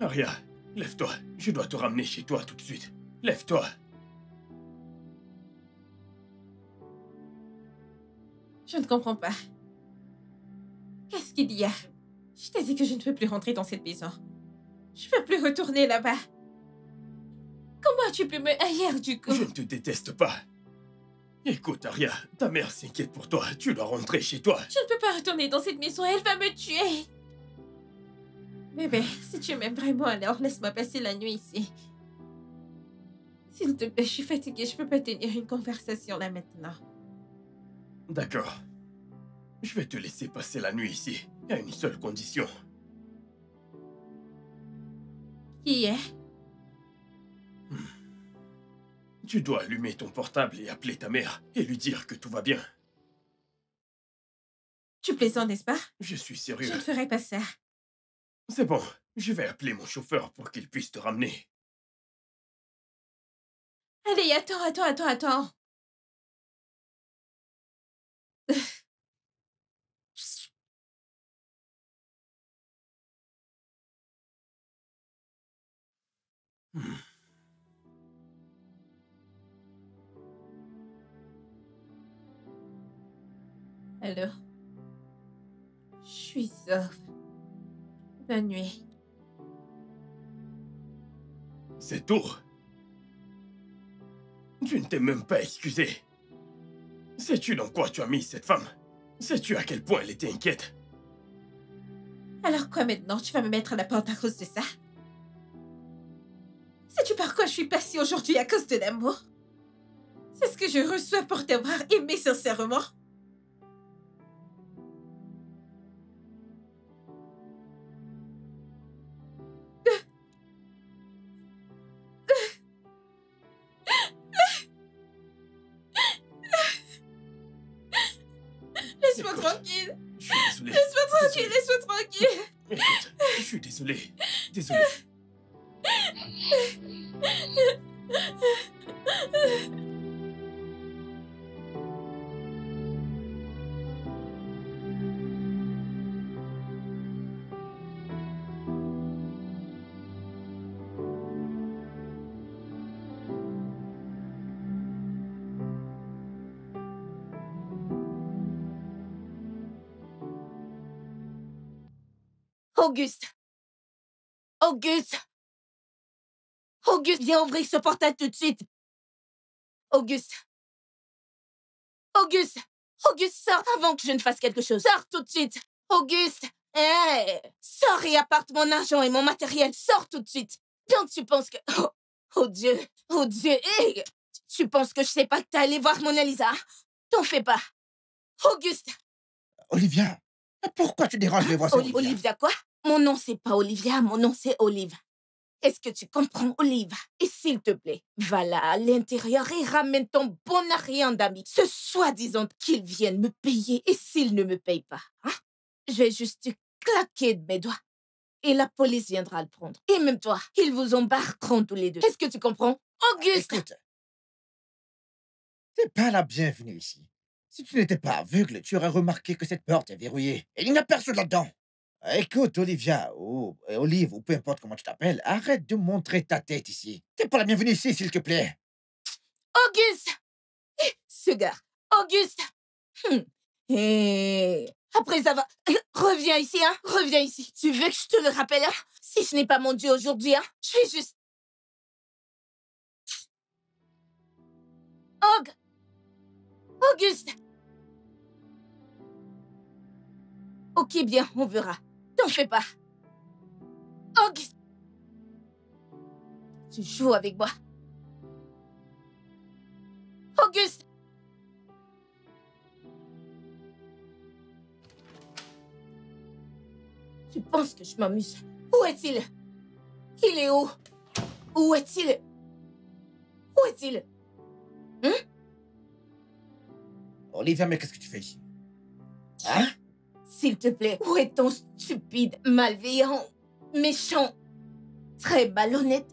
Aria, lève-toi. Je dois te ramener chez toi tout de suite. Lève-toi.
Je ne comprends pas. Qu'est-ce qu'il y a? Je t'ai dit que je ne peux plus rentrer dans cette maison. Je ne peux plus retourner là-bas. Comment as-tu pu me haïr du coup?
Je ne te déteste pas. Écoute, Aria, ta mère s'inquiète pour toi. Tu dois rentrer chez toi.
Je ne peux pas retourner dans cette maison, elle va me tuer. Bébé, si tu m'aimes vraiment, alors laisse-moi passer la nuit ici. S'il te plaît, je suis fatiguée, je peux pas tenir une conversation là maintenant.
D'accord. Je vais te laisser passer la nuit ici, à une seule condition.
Qui est?
Tu dois allumer ton portable et appeler ta mère et lui dire que tout va bien.
Tu plaisantes, n'est-ce pas?
Je suis sérieux.
Je ne ferai pas ça.
C'est bon, je vais appeler mon chauffeur pour qu'il puisse te ramener.
Allez, attends. Alors, je suis sauve. Bonne nuit.
C'est tout. Tu ne t'es même pas excusé. Sais-tu dans quoi tu as mis cette femme? Sais-tu à quel point elle était inquiète?
Alors quoi maintenant? Tu vas me mettre à la porte à cause de ça? Sais-tu par quoi je suis passée aujourd'hui à cause de l'amour? C'est ce que je reçois pour t'avoir aimé sincèrement. Laisse-moi tranquille.
Je suis désolé.
Laisse-moi tranquille, laisse-moi tranquille.
Écoute, je suis désolé. Désolé.
Auguste! Auguste! Auguste, viens ouvrir ce portail tout de suite! Auguste! Auguste! Auguste, sors avant que je ne fasse quelque chose! Sors tout de suite! Auguste! Hey! Sors et apporte mon argent et mon matériel! Sors tout de suite! Donc tu penses que... Oh, oh Dieu! Oh Dieu! Hey! Tu penses que je sais pas que t'es allé voir Mona Lisa? T'en fais pas! Auguste!
Olivia, pourquoi tu déranges les voisins, Olivia?
Olivia quoi? Mon nom, c'est pas Olivia, mon nom, c'est Olive. Est-ce que tu comprends, Olive? Et s'il te plaît, va là à l'intérieur et ramène ton bon arrière d'amis. Ce soi-disant qu'ils viennent me payer. Et s'ils ne me payent pas, hein? Je vais juste te claquer de mes doigts. Et la police viendra le prendre. Et même toi, ils vous embarqueront tous les deux. Est-ce que tu comprends? Auguste!
Écoute, t'es pas la bienvenue ici. Si tu n'étais pas aveugle, tu aurais remarqué que cette porte est verrouillée. Et il n'y a personne là-dedans. Écoute, Olivia, ou Olive, ou peu importe comment tu t'appelles, arrête de montrer ta tête ici. T'es pas la bienvenue ici, s'il te plaît.
Auguste! Ce gars, Auguste! Et après avoir... Reviens ici, hein? Reviens ici. Tu veux que je te le rappelle, hein? Si ce n'est pas mon Dieu aujourd'hui, hein? Je vais juste... Auguste! Ok, bien, on verra. T'en fais pas. Auguste! Tu joues avec moi. Auguste! Tu penses que je m'amuse? Où est-il? Il est où? Où est-il? Où est-il?
Olivia, mais qu'est-ce que tu fais ici? Hein?
S'il te plaît, où est ton stupide, malveillant, méchant, très malhonnête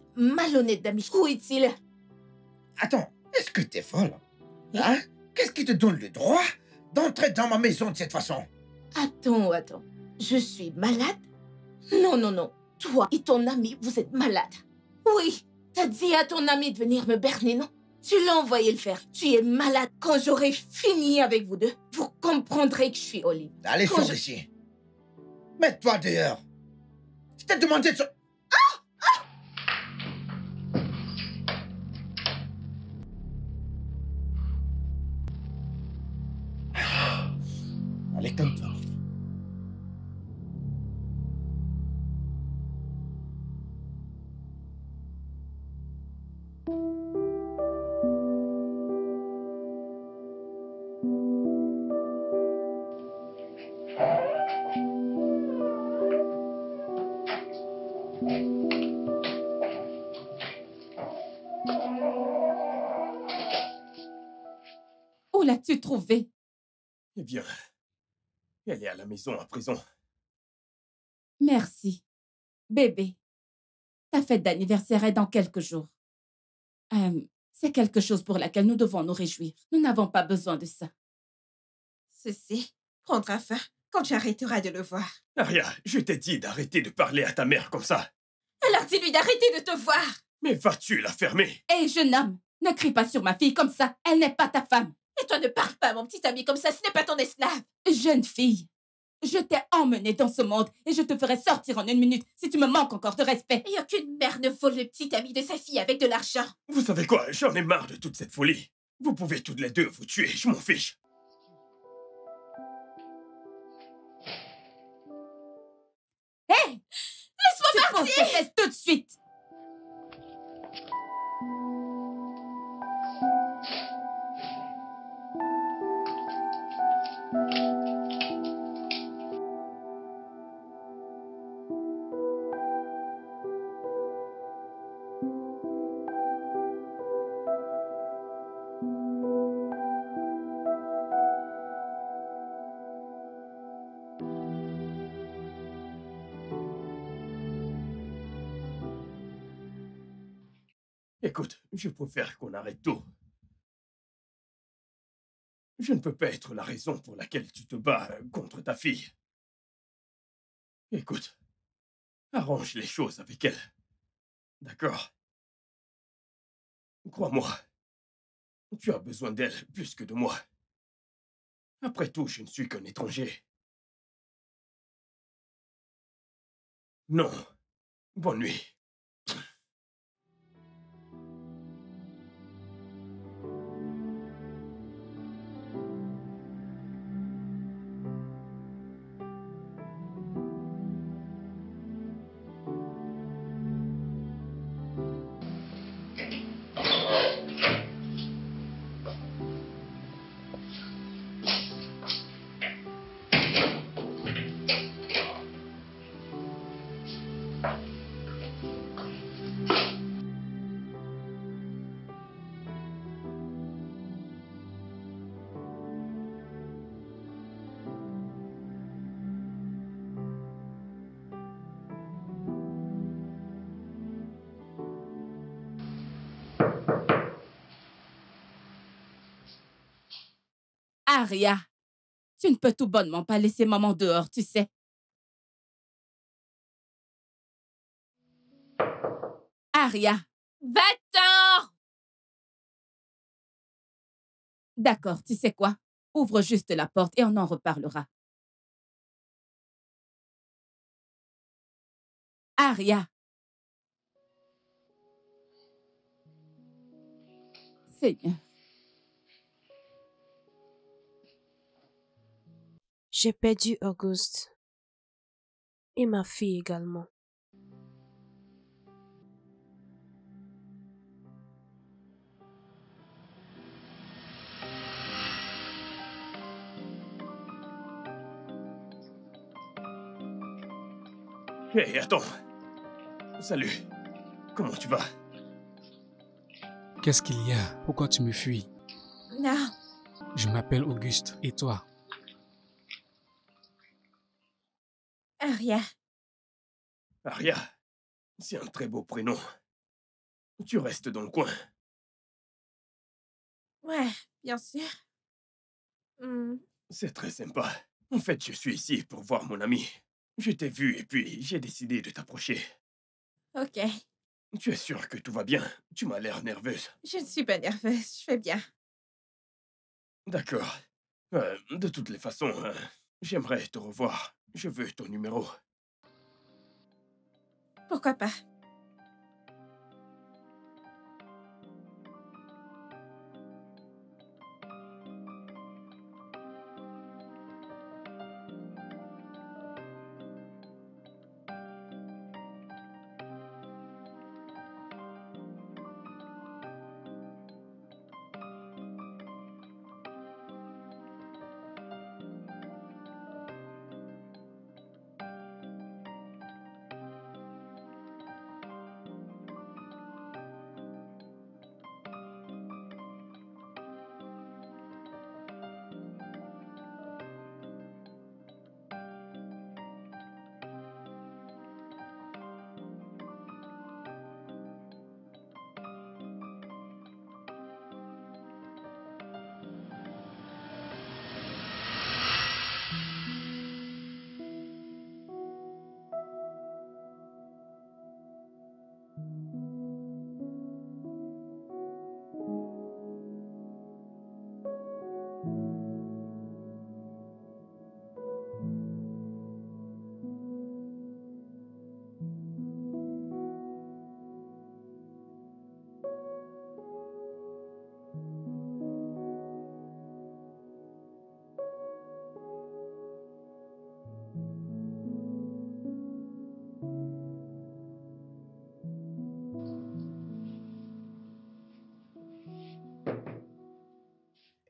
d'ami? Où est-il?
Attends, est-ce que t'es folle? Hein? Qu'est-ce qui te donne le droit d'entrer dans ma maison de cette façon?
Attends. Je suis malade? Non. Toi et ton ami, vous êtes malades. Oui, t'as dit à ton ami de venir me berner, non? Tu l'as envoyé le faire. Tu es malade. Quand j'aurai fini avec vous deux, vous comprendrez que je suis Olive.
Allez, sors d'ici. Mets-toi dehors. Je t'ai demandé de... Allez, comme toi.
Où l'as-tu trouvée?
Eh bien, elle est à la maison à présent.
Merci. Bébé, ta fête d'anniversaire est dans quelques jours. C'est quelque chose pour laquelle nous devons nous réjouir. Nous n'avons pas besoin de ça.
Ceci prendra fin quand tu arrêteras de le voir.
Aria, je t'ai dit d'arrêter de parler à ta mère comme ça.
Alors dis-lui d'arrêter de te voir.
Mais vas-tu la fermer?
Hé, jeune homme, ne crie pas sur ma fille comme ça. Elle n'est pas ta femme.
Et toi ne parle pas à mon petit ami comme ça, ce n'est pas ton esclave.
Jeune fille, je t'ai emmenée dans ce monde et je te ferai sortir en 1 minute si tu me manques encore de respect.
Et aucune mère ne vole le petit ami de sa fille avec de l'argent.
Vous savez quoi? J'en ai marre de toute cette folie. Vous pouvez toutes les deux vous tuer, je m'en fiche.
Hé! Laisse-moi partir! Tu poses tes fesses tout de suite!
Écoute, je préfère qu'on arrête tout. Je ne peux pas être la raison pour laquelle tu te bats contre ta fille. Écoute, arrange les choses avec elle. D'accord? Crois-moi, tu as besoin d'elle plus que de moi. Après tout, je ne suis qu'un étranger. Non. Bonne nuit.
Aria, tu ne peux tout bonnement pas laisser maman dehors, tu sais. Aria, va-t'en! D'accord, tu sais quoi? Ouvre juste la porte et on en reparlera. Aria. Seigneur.
J'ai perdu Auguste. Et ma fille également.
Hé, attends. Salut. Comment tu vas?
Qu'est-ce qu'il y a? Pourquoi tu me fuis?
Non.
Je m'appelle Auguste. Et toi?
Aria.
Aria, c'est un très beau prénom. Tu restes dans le coin.
Ouais, bien sûr.
C'est très sympa. En fait, je suis ici pour voir mon ami. Je t'ai vu et puis j'ai décidé de t'approcher.
Ok.
Tu es sûre que tout va bien? Tu m'as l'air nerveuse.
Je ne suis pas nerveuse, je vais bien.
D'accord. De toutes les façons, j'aimerais te revoir. Je veux ton numéro.
Pourquoi pas?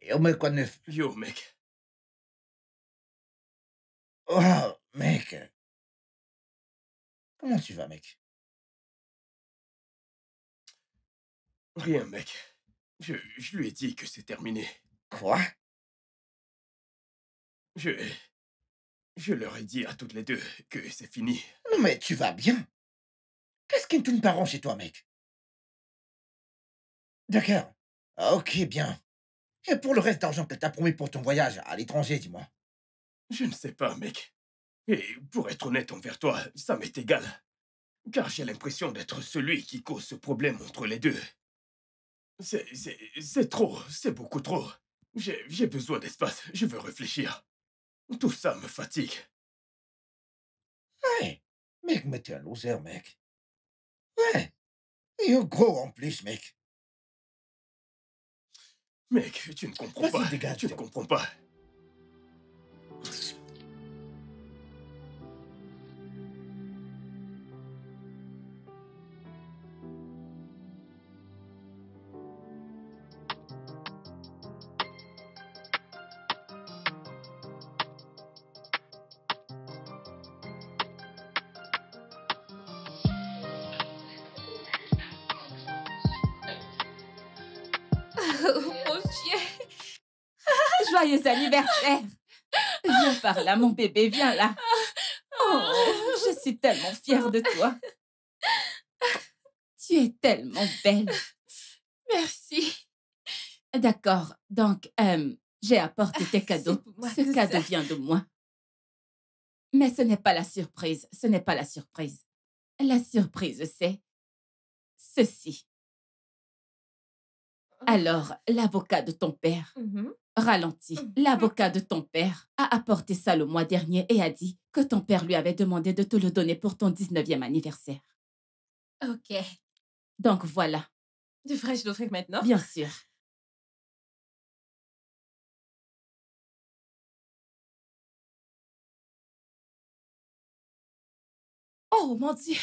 Yo, mec, quoi de neuf?
Yo, mec.
Oh, mec. Comment tu vas, mec?
Rien, mec. Je lui ai dit que c'est terminé.
Quoi?
Je... Je leur ai dit à toutes les deux que c'est fini.
Non, mais tu vas bien? Qu'est-ce qui ne tourne pas rond chez toi, mec? D'accord. Ah, ok, bien. Et pour le reste d'argent qu'elle t'a promis pour ton voyage à l'étranger, dis-moi.
Je ne sais pas, mec. Et pour être honnête envers toi, ça m'est égal. Car j'ai l'impression d'être celui qui cause ce problème entre les deux. C'est trop, c'est beaucoup trop. J'ai besoin d'espace, je veux réfléchir. Tout ça me fatigue.
Ouais. Mec, mais t'es un loser, mec. Ouais. Et gros en plus, mec.
Mec, tu ne comprends
Vas-y,
pas.
dégage,
Tu ne comprends pas.
Oh, mon Dieu.
Joyeux anniversaire! Viens par là, mon bébé, viens là. Oh, je suis tellement fière de toi. Tu es tellement belle.
Merci.
D'accord, donc, j'ai apporté tes cadeaux.
C'est pour moi,
Ce
tout
cadeau
ça.
vient de moi. Mais ce n'est pas la surprise. Ce n'est pas la surprise. La surprise, c'est ceci. Alors, l'avocat de ton père,
Mhm.
ralentis. L'avocat de ton père a apporté ça le mois dernier et a dit que ton père lui avait demandé de te le donner pour ton 19e anniversaire.
Ok.
Donc voilà,
Devrais-je l'offrir maintenant?
bien sûr.
Oh, mon Dieu.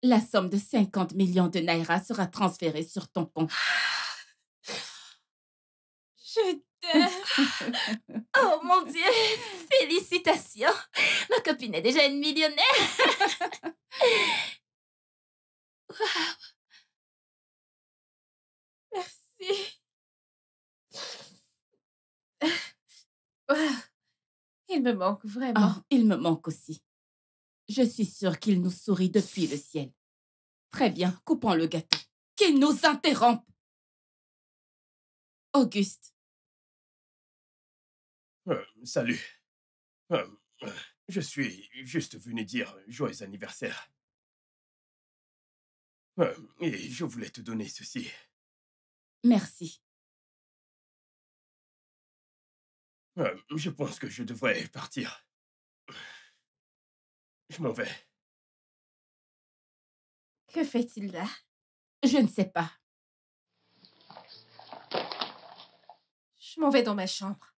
La somme de 50 millions de naira sera transférée sur ton compte.
Je t'aime. Oh, mon Dieu. Félicitations. Ma copine est déjà une millionnaire. Wow. Merci. Wow. Il me manque vraiment.
Oh, il me manque aussi. Je suis sûre qu'il nous sourit depuis le ciel. Très bien, coupons le gâteau. Qu'il nous interrompe. Auguste,
Salut. Je suis juste venu dire joyeux anniversaire. Et je voulais te donner ceci.
merci.
Je pense que je devrais partir. Je m'en vais.
Que fait-il là?
Je ne sais pas.
Je m'en vais dans ma chambre.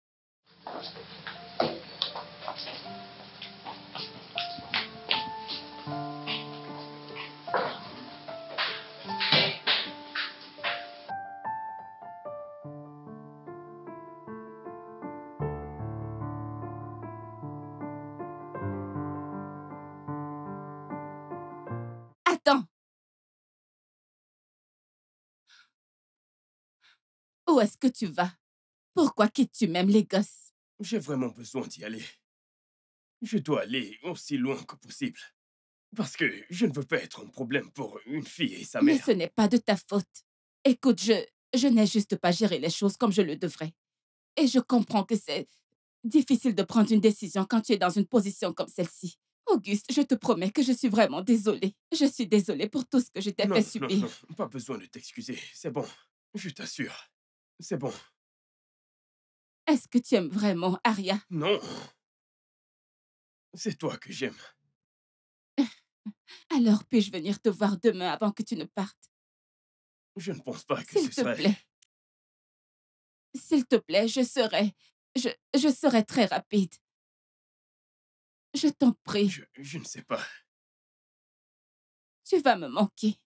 Attends. Où est-ce que tu vas? Pourquoi quittes-tu même les gosses?
J'ai vraiment besoin d'y aller. Je dois aller aussi loin que possible. Parce que je ne veux pas être un problème pour une fille et sa
Mais
mère.
ce n'est pas de ta faute. Écoute, je n'ai juste pas géré les choses comme je le devrais. Et je comprends que c'est difficile de prendre une décision quand tu es dans une position comme celle-ci. Auguste, je te promets que je suis vraiment désolée. Je suis désolée pour tout ce que je t'ai
Non,
fait
non,
subir.
non, pas besoin de t'excuser. C'est bon. Je t'assure. C'est bon.
Est-ce que tu aimes vraiment Aria?
Non. C'est toi que j'aime.
Alors puis-je venir te voir demain avant que tu ne partes?
Je ne pense pas que
S'il
ce
te
serait...
plaît. S'il te plaît, je serai très rapide. Je t'en prie,
Je ne sais pas.
tu vas me manquer.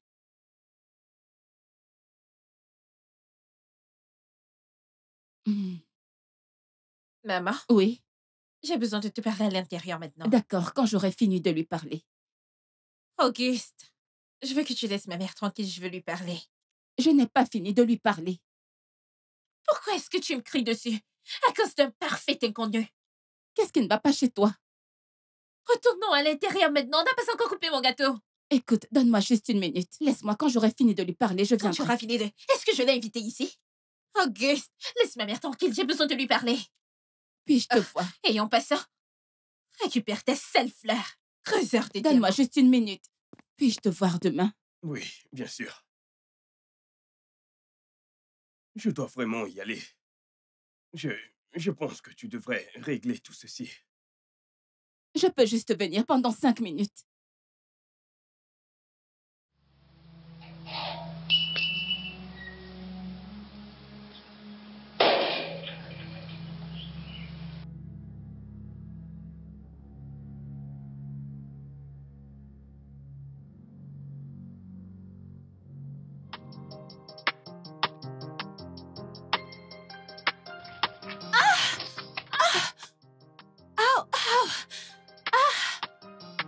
Maman,
Oui,
j'ai besoin de te parler à l'intérieur maintenant.
d'accord, quand j'aurai fini de lui parler.
Auguste, je veux que tu laisses ma mère tranquille, je veux lui parler.
Je n'ai pas fini de lui parler.
Pourquoi est-ce que tu me cries dessus? À cause d'un parfait inconnu.
Qu'est-ce qui ne va pas chez toi?
Retournons à l'intérieur maintenant, on n'a pas encore coupé mon gâteau.
Écoute, donne-moi juste une minute. Laisse-moi, quand j'aurai fini de lui parler, je
Quand tu
viendrai.
auras fini de... Est-ce que je l'ai invité ici? Auguste, laisse ma mère tranquille, j'ai besoin de lui parler.
Puis-je te voir?
Et en passant, récupère tes sales fleurs. Creuseur de
Donne-moi
diamants.
juste une minute. Puis-je te voir demain?
Oui, bien sûr. Je dois vraiment y aller. Je pense que tu devrais régler tout ceci.
Je peux juste venir pendant 5 minutes.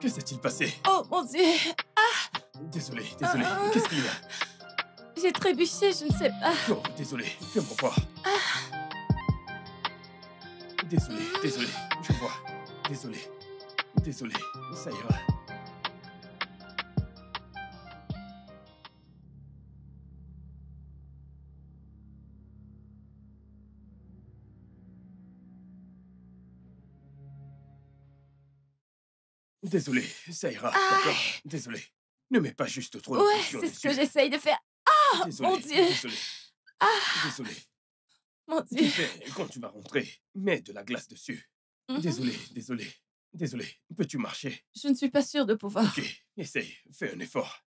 Que s'est-il passé?
Oh mon Dieu,
Désolé. Qu'est-ce qu'il y a?
j'ai trébuché, je ne sais pas.
Oh, désolé. Fais-moi voir. Désolé. Je vois. Désolé. Ça ira. Désolé, ça ira, d'accord? Désolé. Ne mets pas juste trop de
Ouais,
pression
c'est ce que
dessus.
j'essaye de faire.
Désolé,
mon Dieu.
Désolé.
Ah,
Désolé.
mon
Tu
Dieu.
sais, quand tu vas rentrer, mets de la glace dessus.
Mhm.
Désolé. Peux-tu marcher?
Je ne suis pas sûre de pouvoir.
Ok, essaye, fais un effort.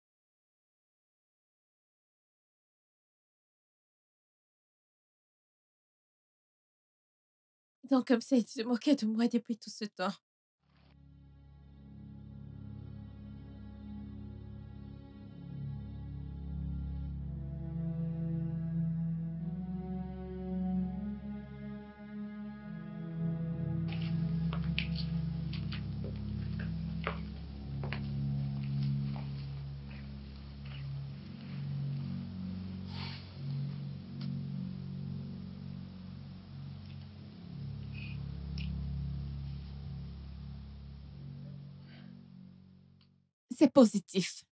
Donc comme ça, il se moquait de moi depuis tout ce temps.
C'est positif.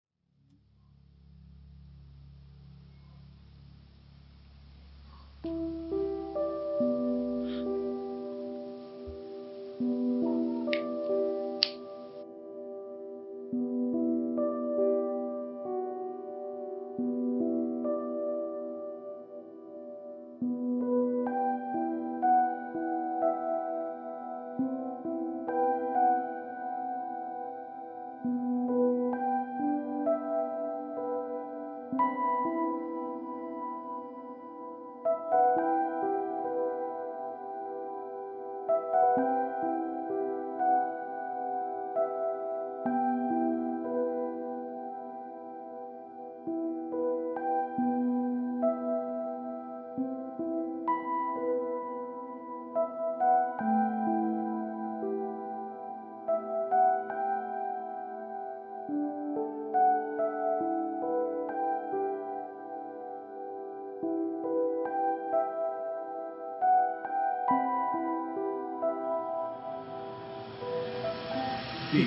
Bébé,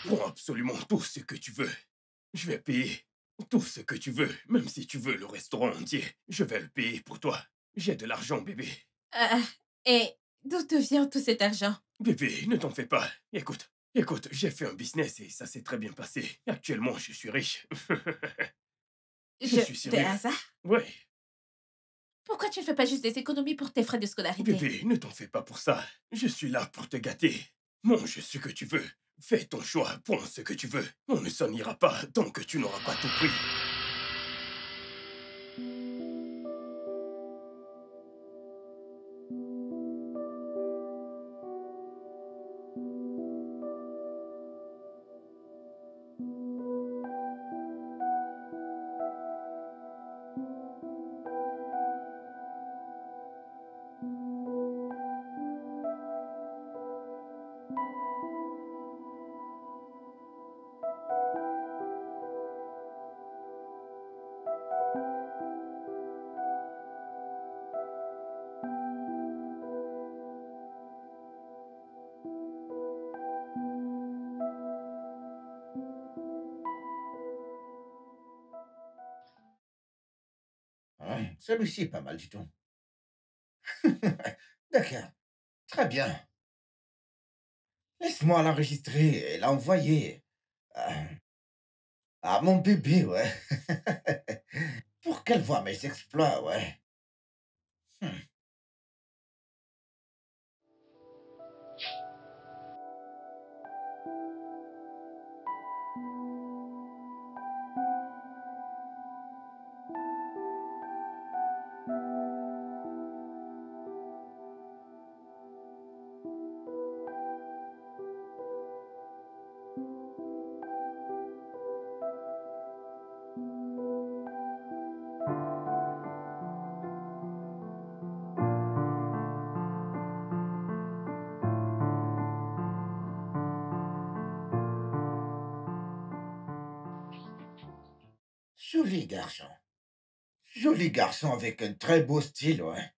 prends absolument tout ce que tu veux. Je vais payer tout ce que tu veux, même si tu veux le restaurant entier. Je vais le payer pour toi. J'ai de l'argent, bébé.
Et d'où te vient tout cet argent?
Bébé, ne t'en fais pas. Écoute, j'ai fait un business et ça s'est très bien passé. Actuellement, je suis riche. Je suis
De
sérieux.
hasard?
Ouais.
Pourquoi tu ne fais pas juste des économies pour tes frais de scolarité?
Bébé, ne t'en fais pas pour ça. Je suis là pour te gâter. Mange ce que tu veux. Fais ton choix, prends ce que tu veux. On ne s'en ira pas tant que tu n'auras pas tout pris.
celui-ci est pas mal du tout. D'accord. Très bien. Laisse-moi l'enregistrer et l'envoyer à mon bébé, ouais. Pour qu'elle voie mes exploits, ouais. Joli garçon. Joli garçon avec un très beau style, ouais.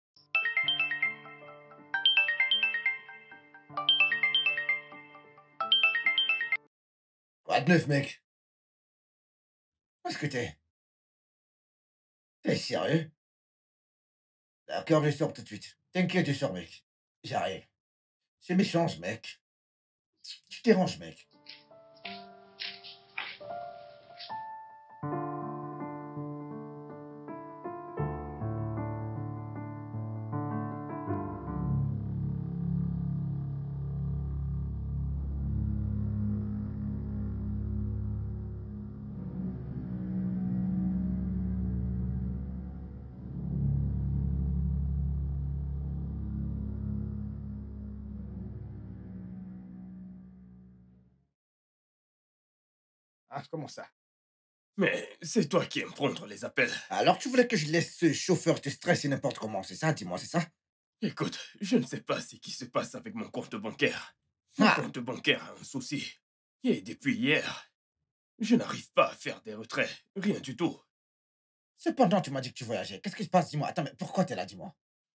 Quoi de neuf, mec? Où est-ce que t'es? T'es sérieux? D'accord, je sors tout de suite. T'inquiète, je sors, mec. J'arrive. C'est méchant, ce mec. Tu déranges, mec.
Ah, comment ça?
Mais c'est toi qui aimes prendre les appels.
Alors, tu voulais que je laisse ce chauffeur te stresser n'importe comment, c'est ça? Dis-moi, c'est ça?
Écoute, je ne sais pas ce qui se passe avec mon compte bancaire. Mon compte bancaire a un souci. Et depuis hier, je n'arrive pas à faire des retraits. Rien du tout.
Cependant, tu m'as dit que tu voyageais. Qu'est-ce qui se passe? Dis-moi. Attends, mais pourquoi t'es là? Dis-moi.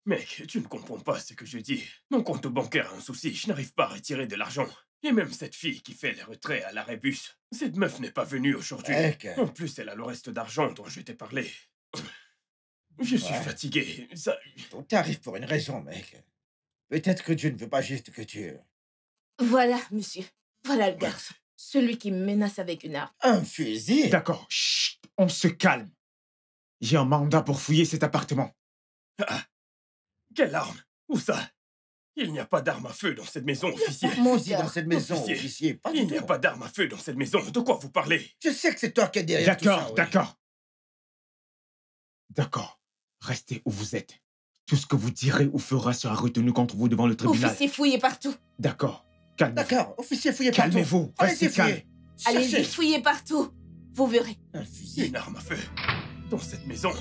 Mec, tu ne comprends pas ce que je dis. Mon compte bancaire a un souci. Je n'arrive pas à retirer de l'argent. Et même cette fille qui fait les retraits à l'arrêt bus, cette meuf n'est pas venue aujourd'hui. En plus, elle a le reste d'argent dont je t'ai parlé. Je suis fatigué. Ça...
Tout arrive pour une raison, mec. Peut-être que Dieu ne veut pas juste que tu...
Voilà, monsieur. Voilà le garçon. Celui qui me menace avec une arme.
Un fusil?
D'accord, chut, on se calme. J'ai un mandat pour fouiller cet appartement.
Ah, quelle arme? Où ça? Il n'y a pas d'arme à feu dans cette maison, officier.
Moi aussi dans cette maison, officier. Pas
Il n'y a pas d'arme à feu dans cette maison. De quoi vous parlez?
Je sais que c'est toi qui es derrière tout ça.
D'accord, d'accord. D'accord. Restez où vous êtes. Tout ce que vous direz ou ferez sera retenu contre vous devant le tribunal.
Officier, fouillez partout.
D'accord. Calmez-vous.
D'accord, officier, fouillez partout.
Calmez-vous. Restez calme.
Allez-y, fouillez partout. Vous verrez.
Un fusil.
Une arme à feu dans cette maison.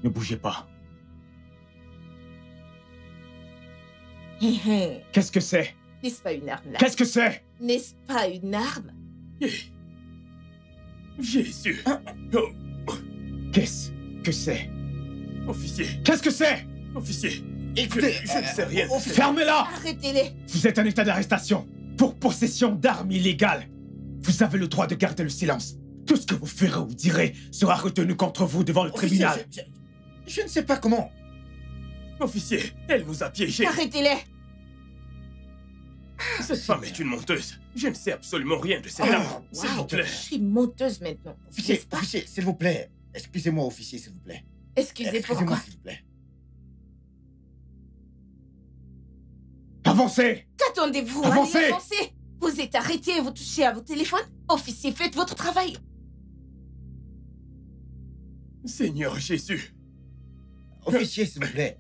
Ne bougez pas. Qu'est-ce que c'est?
N'est-ce pas une arme là?
Qu'est-ce que c'est?
N'est-ce pas une arme?
Jésus. Oh.
Qu'est-ce que c'est?
Officier.
Qu'est-ce que c'est?
Officier.
Écoutez,
je ne sais rien.
Fermez-la!
Arrêtez-les.
Vous êtes en état d'arrestation pour possession d'armes illégales. Vous avez le droit de garder le silence. Tout ce que vous ferez ou direz sera retenu contre vous devant le tribunal.
Je ne sais pas comment.
Officier, elle nous a piégés.
Arrêtez-les.
Cette femme est une menteuse. Je ne sais absolument rien de cette arme. S'il vous plaît.
Je suis menteuse maintenant.
Officier, officier, s'il vous plaît. Excusez-moi, officier, s'il vous plaît.
Excusez pourquoi?
S'il vous plaît.
Avancez!
Qu'attendez-vous?
Avancez!
Allez, avancez! Vous êtes arrêté et vous touchez à vos téléphones? Officier, faites votre travail.
Seigneur Jésus.
Officier, s'il vous plaît.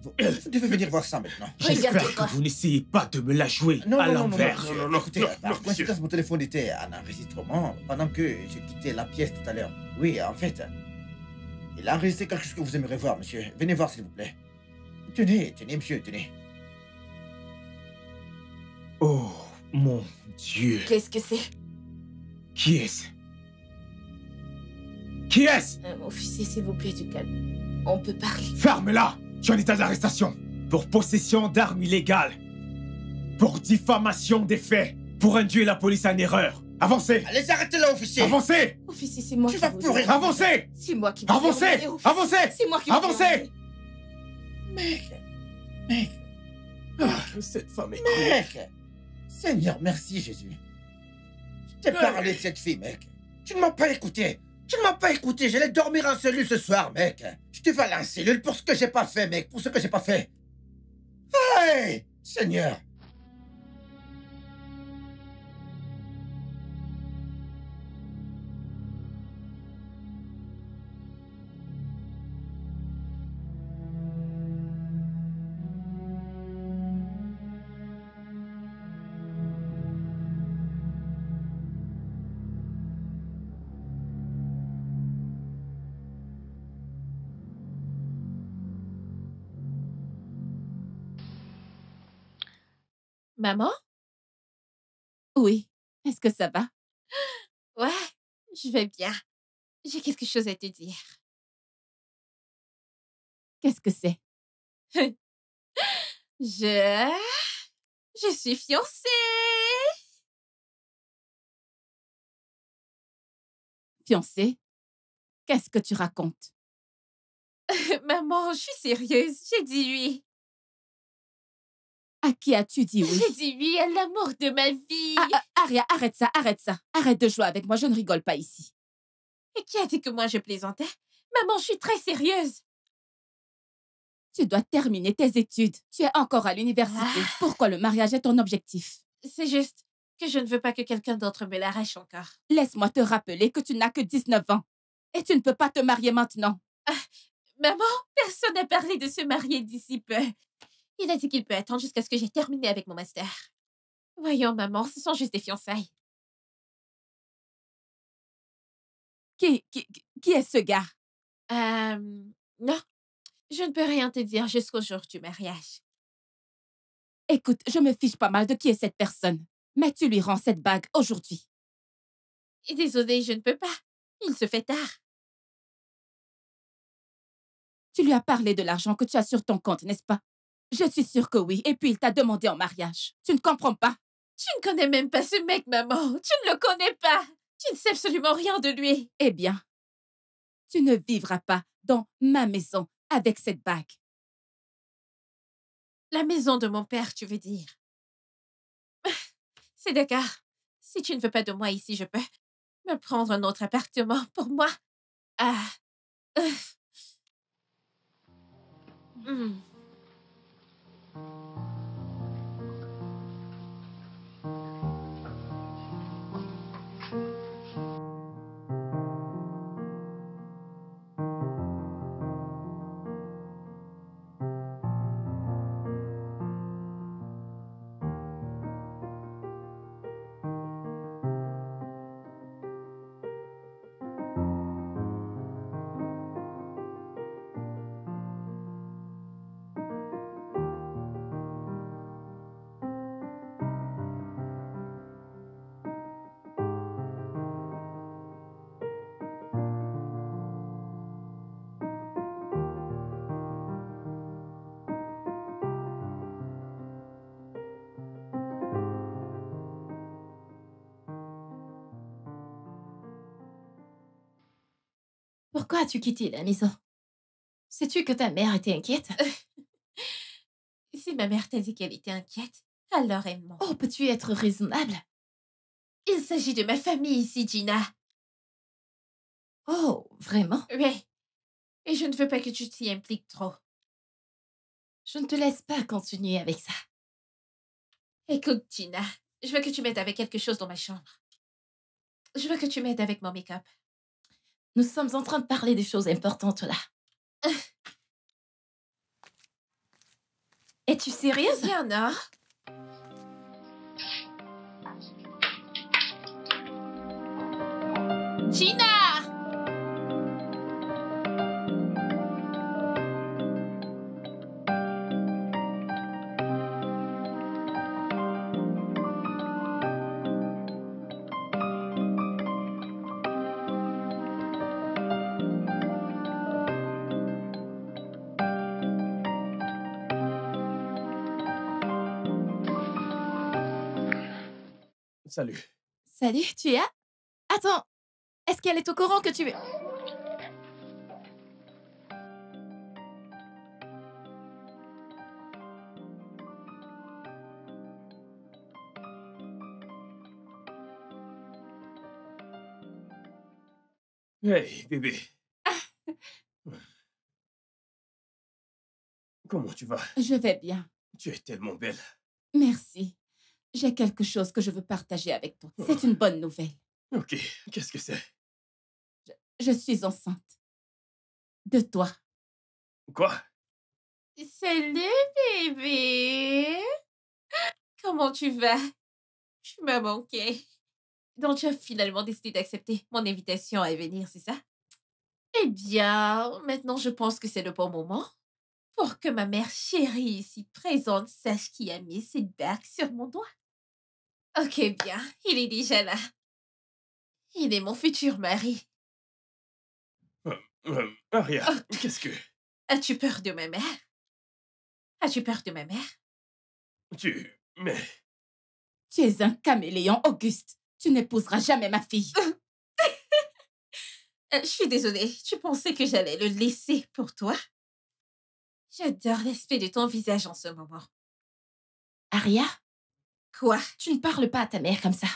Vous devez venir voir ça maintenant.
J'espère que vous n'essayez pas de me la jouer à l'envers.
Non,
écoutez, par coïncidence, mon téléphone était en enregistrement pendant que j'ai quitté la pièce tout à l'heure. Oui, en fait, il a enregistré quelque chose que vous aimeriez voir, monsieur. Venez voir, s'il vous plaît. Tenez, monsieur, tenez.
Oh, mon Dieu.
Qu'est-ce que c'est?
Qui est-ce? Qui est-ce?
Officier, s'il vous plaît, du calme. On peut parler.
Ferme-la! Tu es en état d'arrestation pour possession d'armes illégales, pour diffamation des faits, pour induire la police en erreur, Avancez!
Allez, arrêtez-le, officier!
Avancez!
Officier, c'est moi
Tu
qui
vas
vous
pleurer.
ai-
Avancez!
C'est moi qui vous ai
Avancez!
emmené, officier.
Avancez!
C'est moi qui vous ai
Avancez!
emmené.
Mec,
Cette femme est cruelle.
mec! Seigneur, merci, Jésus. Je t'ai parlé de cette fille, mec. Tu ne m'as pas écouté. Tu ne m'as pas écouté. J'allais dormir en cellule ce soir, mec. Je te vais aller en cellule pour ce que j'ai pas fait, mec. Pour ce que j'ai pas fait. Hey! Seigneur.
Maman?
Oui. Est-ce que ça va?
Ouais, je vais bien. J'ai quelque chose à te dire.
Qu'est-ce que c'est?
Je... Je suis fiancée!
Fiancée? Qu'est-ce que tu racontes?
Maman, je suis sérieuse. J'ai dit oui.
À qui as-tu dit oui?
J'ai dit oui à l'amour de ma vie.
Aria, arrête ça, arrête ça. Arrête de jouer avec moi, je ne rigole pas ici.
Et qui a dit que moi je plaisantais? Maman, je suis très sérieuse.
Tu dois terminer tes études. Tu es encore à l'université. Pourquoi le mariage est ton objectif?
C'est juste que je ne veux pas que quelqu'un d'autre me l'arrache encore.
Laisse-moi te rappeler que tu n'as que 19 ans. Et tu ne peux pas te marier maintenant.
Maman, personne n'a parlé de se marier d'ici peu. Il a dit qu'il peut attendre jusqu'à ce que j'ai terminé avec mon master. Voyons, maman, ce sont juste des fiançailles.
Qui est ce gars?
Non. Je ne peux rien te dire jusqu'au jour du mariage.
Écoute, je me fiche pas mal de qui est cette personne. Mais tu lui rends cette bague aujourd'hui.
Et désolée, je ne peux pas. Il se fait tard.
Tu lui as parlé de l'argent que tu as sur ton compte, n'est-ce pas? Je suis sûre que oui. Et puis il t'a demandé en mariage. Tu ne comprends pas?
Tu ne connais même pas ce mec, maman. Tu ne le connais pas. Tu ne sais absolument rien de lui.
Eh bien, tu ne vivras pas dans ma maison avec cette bague.
La maison de mon père, tu veux dire. C'est d'accord. Si tu ne veux pas de moi ici, je peux me prendre un autre appartement pour moi.
Pourquoi as-tu quitté la maison? Sais-tu que ta mère était inquiète?
Si ma mère t'a dit qu'elle était inquiète, alors elle ment.
Oh, peux-tu être raisonnable?
Il s'agit de ma famille ici, Gina.
Oh, vraiment?
Oui. Et je ne veux pas que tu t'y impliques trop.
Je ne te laisse pas continuer avec ça.
Écoute, Gina, je veux que tu m'aides avec quelque chose dans ma chambre. Je veux que tu m'aides avec mon make-up.
Nous sommes en train de parler de choses importantes là. Es-tu sérieuse?
Il y en a. Gina!
Salut.
Salut, tu es là? Attends, est-ce qu'elle est au courant que tu...
Hey, bébé. Comment tu vas?
Je vais bien.
Tu es tellement belle.
Merci. J'ai quelque chose que je veux partager avec toi. C'est une bonne nouvelle.
Ok, qu'est-ce que c'est?
Je suis enceinte. De toi.
Quoi?
Salut, bébé. Comment tu vas? Tu m'as manqué. Donc, tu as finalement décidé d'accepter mon invitation à venir, c'est ça? Eh bien, maintenant, je pense que c'est le bon moment pour que ma mère chérie ici présente sache qui a mis cette bague sur mon doigt. Ok, bien, il est déjà là. Il est mon futur mari.
Aria,
Oh,
qu'est-ce que...
As-tu peur de ma mère? As-tu peur de ma mère?
Mais...
Tu es un caméléon, Auguste. Tu n'épouseras jamais ma fille.
Je suis désolée, tu pensais que j'allais le laisser pour toi? J'adore l'aspect de ton visage en ce moment.
Aria,
Quoi?
tu ne parles pas à ta mère comme ça.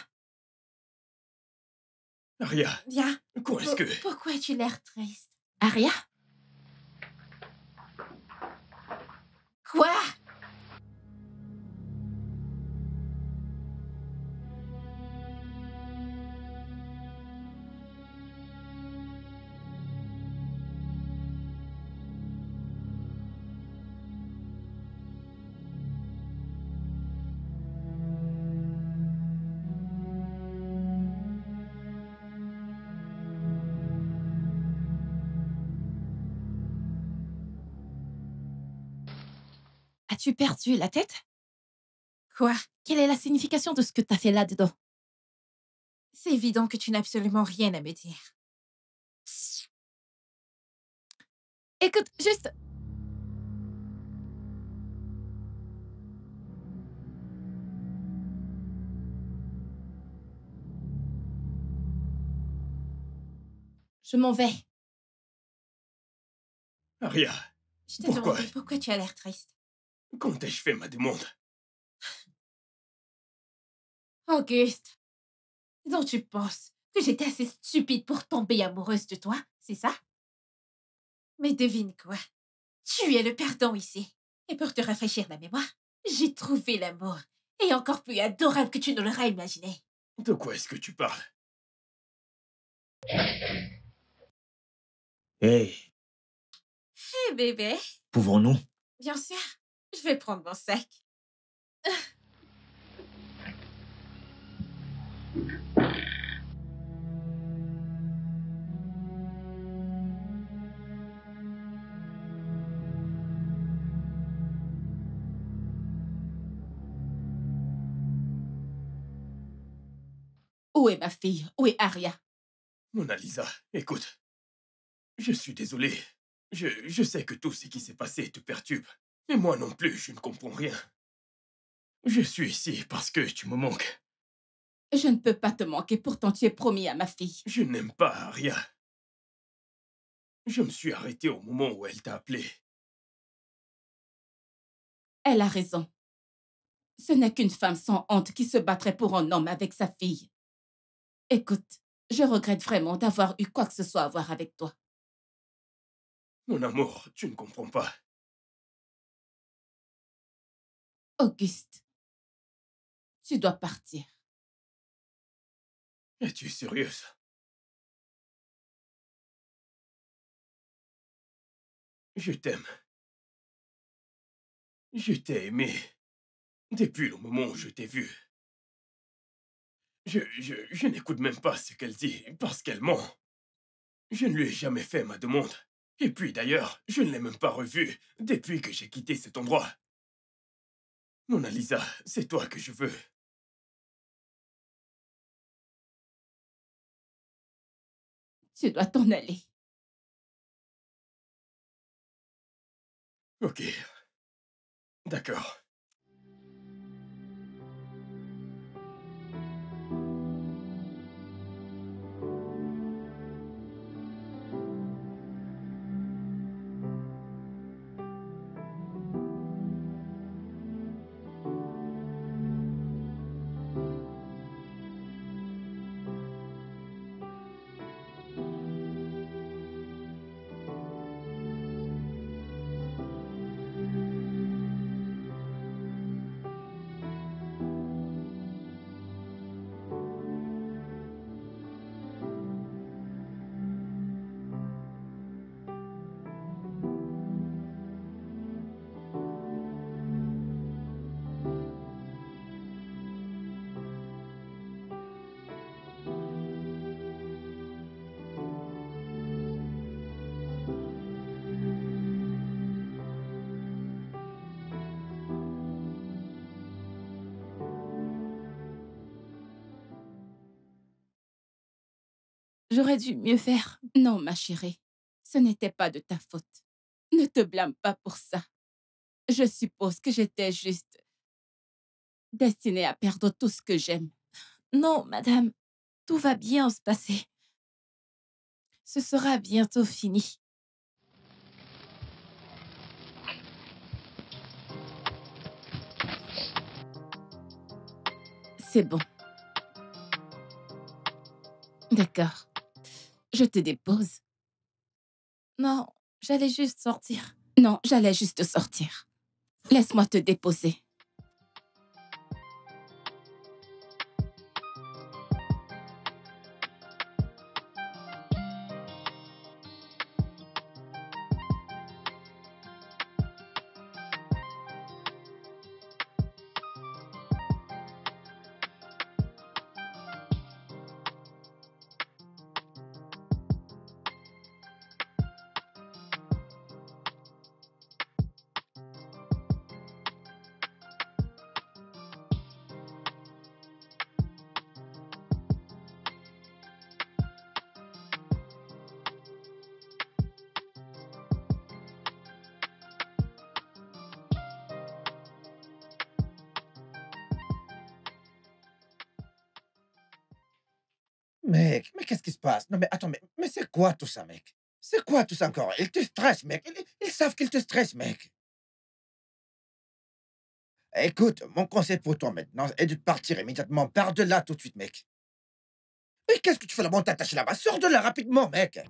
Aria,
Bien.
quoi est-ce que...
Pourquoi as-tu l'air triste?
Aria?
Quoi?
As-tu perdu la tête?
Quoi?
Quelle est la signification de ce que t'as fait là-dedans?
C'est évident que tu n'as absolument rien à me dire.
Écoute, juste... Je m'en vais.
Aria,
Je t'ai
pourquoi?
demandé pourquoi tu as l'air triste.
Quand ai-je fait ma demande?
Auguste, donc tu penses que j'étais assez stupide pour tomber amoureuse de toi, c'est ça? Mais devine quoi? Tu es le perdant ici. Et pour te rafraîchir la mémoire, j'ai trouvé l'amour. Et encore plus adorable que tu ne l'auras imaginé.
De quoi est-ce que tu parles?
Hey,
Hé bébé,
pouvons-nous?
bien sûr, je vais prendre mon sac.
Où est ma fille? Où est Aria?
Mona Lisa, écoute. Je suis désolé. Je sais que tout ce qui s'est passé te perturbe. Et moi non plus, je ne comprends rien. Je suis ici parce que tu me manques.
Je ne peux pas te manquer, pourtant tu es promis à ma fille.
Je n'aime pas Aria. Je me suis arrêté au moment où elle t'a appelé.
Elle a raison. Ce n'est qu'une femme sans honte qui se battrait pour un homme avec sa fille. Écoute, je regrette vraiment d'avoir eu quoi que ce soit à voir avec toi.
Mon amour, tu ne comprends pas.
Auguste, tu dois partir.
Es-tu sérieuse? Je t'aime. Je t'ai aimé depuis le moment où je t'ai vu. Je n'écoute même pas ce qu'elle dit parce qu'elle ment. Je ne lui ai jamais fait ma demande. Et puis d'ailleurs, je ne l'ai même pas revue depuis que j'ai quitté cet endroit. Mona Lisa, c'est toi que je veux.
Tu dois t'en aller.
Ok. D'accord.
J'aurais dû mieux faire.
Non, ma chérie, ce n'était pas de ta faute. Ne te blâme pas pour ça. Je suppose que j'étais juste destinée à perdre tout ce que j'aime.
Non, madame, tout va bien se passer. Ce sera bientôt fini.
C'est bon. D'accord. Je te dépose.
Non, j'allais juste sortir.
Non, j'allais juste sortir. Laisse-moi te déposer.
Mec, mais qu'est-ce qui se passe? Non, mais attends, mais c'est quoi tout ça, mec? C'est quoi tout ça encore? Ils te stressent, mec. Ils savent qu'ils te stressent, mec. Écoute, mon conseil pour toi maintenant est de partir immédiatement. Pars de là tout de suite, mec. Mais qu'est-ce que tu fais là-bas? On t'attache là-bas. Sors de là rapidement, mec.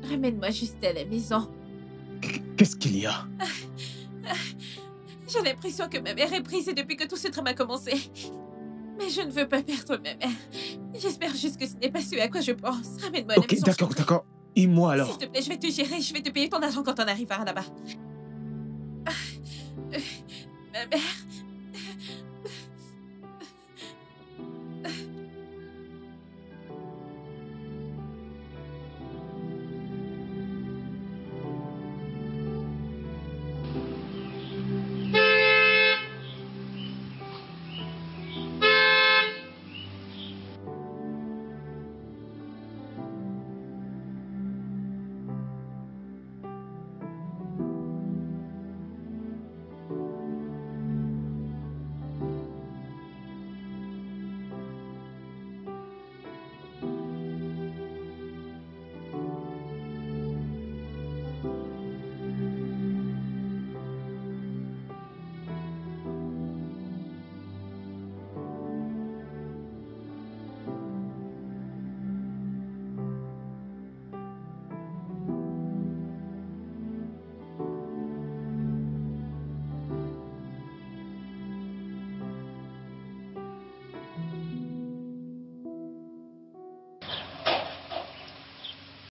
Ramène-moi juste à la maison.
Qu'est-ce qu'il y a?
J'ai l'impression que ma mère est brisée depuis que tout ce drame a commencé. Mais je ne veux pas perdre ma mère. J'espère juste que ce n'est pas ce à quoi je pense. Ramène-moi à la
Ok,
maison.
d'accord, d'accord. Et moi alors?
S'il te plaît, je vais te gérer. Je vais te payer ton argent quand on arrivera là-bas. Ma mère...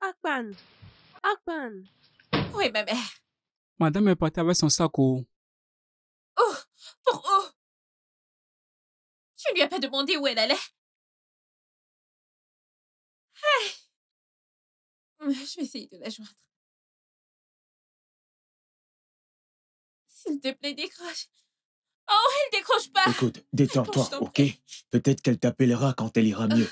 Akpan! Akpan!
Où est ma mère?
Madame est partie avec son sac. Oh.
Oh! Pour où? Tu ne lui as pas demandé où elle allait? Hey! Je vais essayer de la joindre. S'il te plaît, décroche. Oh, elle décroche pas!
Écoute, détends-toi,
Je t'en
ok?
prie.
Peut-être qu'elle t'appellera quand elle ira mieux.